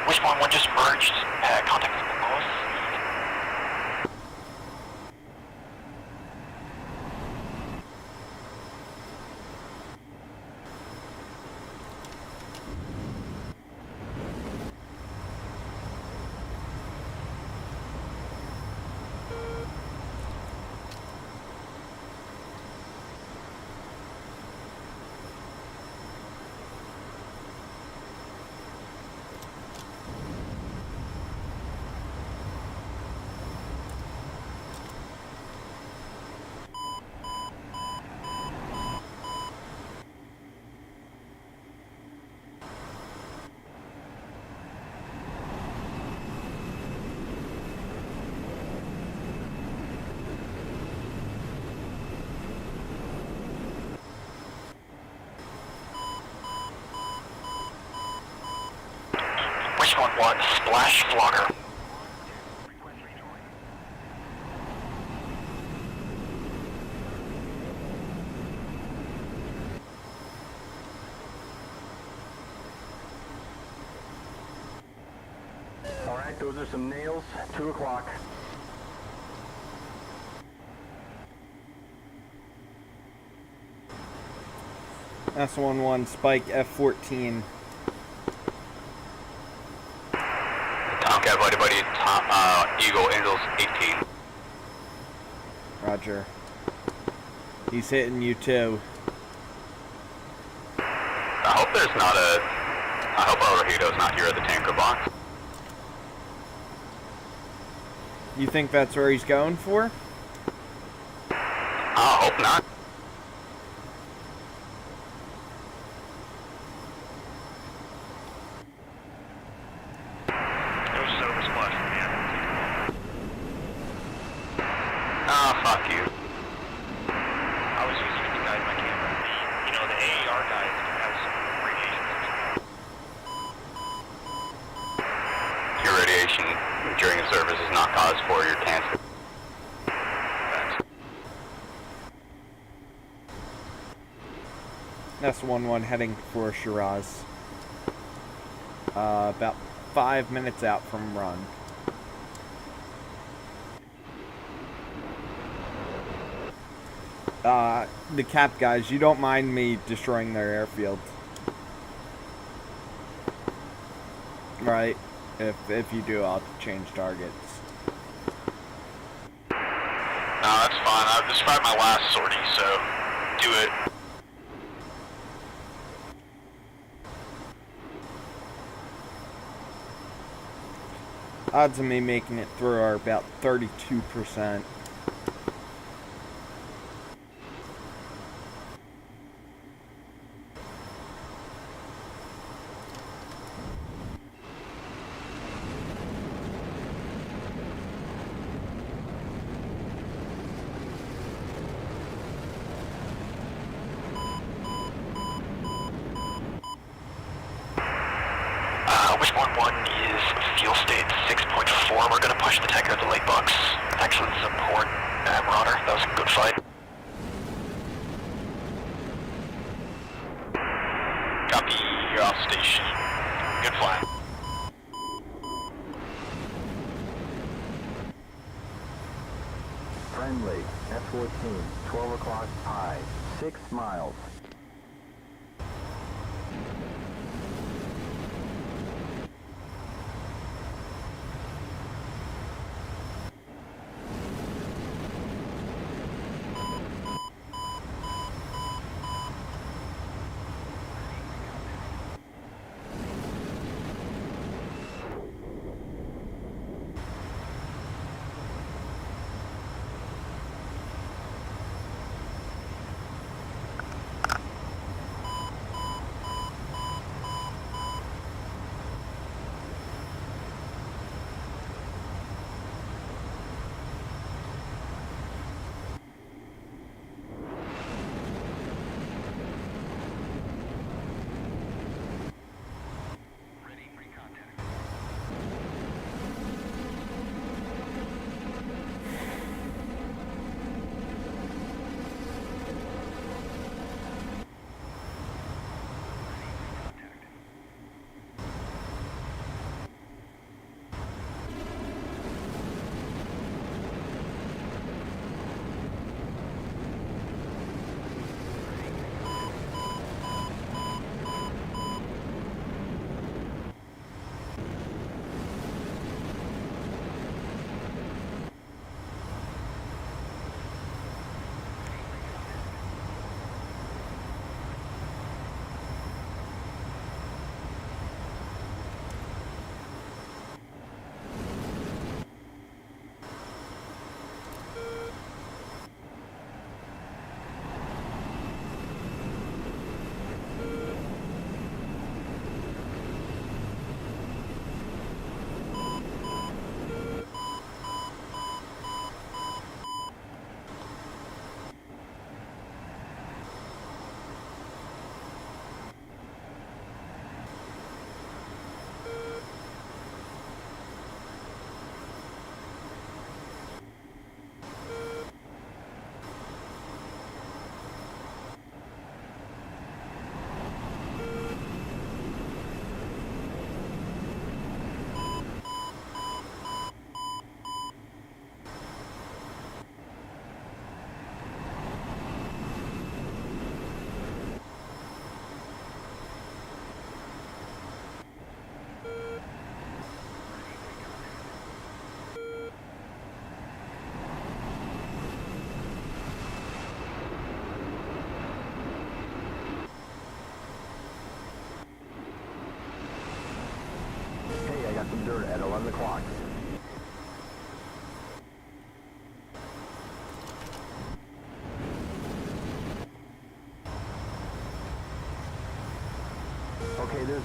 Whisper 1-1 just merged. Contact with Locos. Whisper 1-1, Splash Flogger. All right, those are some Nails, 2 o'clock. S11 Spike F14. Tomcat, buddy, Eagle, Angels 18. Roger. He's hitting you too. I hope there's not a... I hope Naruhito's not here at the tanker box. You think that's where he's going for? I hope not. No service flash from the enemy. Ah, fuck you. I was using it to guide my camera. The AAR guys have some radiation sensors. Your radiation during the service is not cause for your cancer. That's 1-1 heading for Shiraz. About 5 minutes out from run. The cap guys, you don't mind me destroying their airfield, right? If you do, I'll change targets. No, that's fine. This is probably my last sortie, so do it. Odds of me making it through are about 32%. Wishbone 1 is fuel state 6.4. We're going to push the tanker to the lake box. Thanks for the support, Marauder. That was a good fight. Copy, you're off station. Good flying. Friendly, F-14, 12 o'clock high, 6 miles.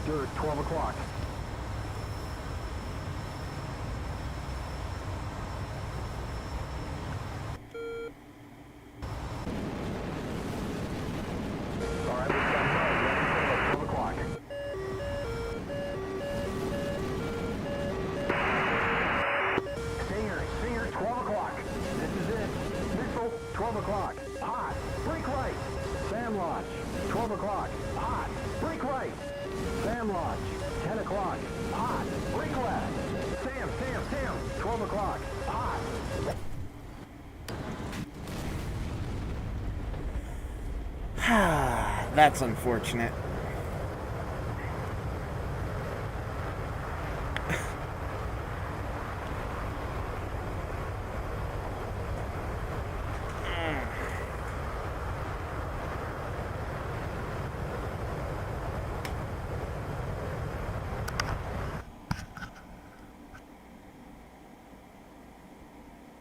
There's dirt, 12 o'clock. All right, we've got mud. Ready for 12 o'clock. Stinger, 12 o'clock. This is it. Missile, 12 o'clock. Hot. Brake right. Sam launch. 12 o'clock. Hot. Brake right. Sam launch. 10 o'clock. Hot. Brake left. Sam. 12 o'clock. Hot. That's unfortunate.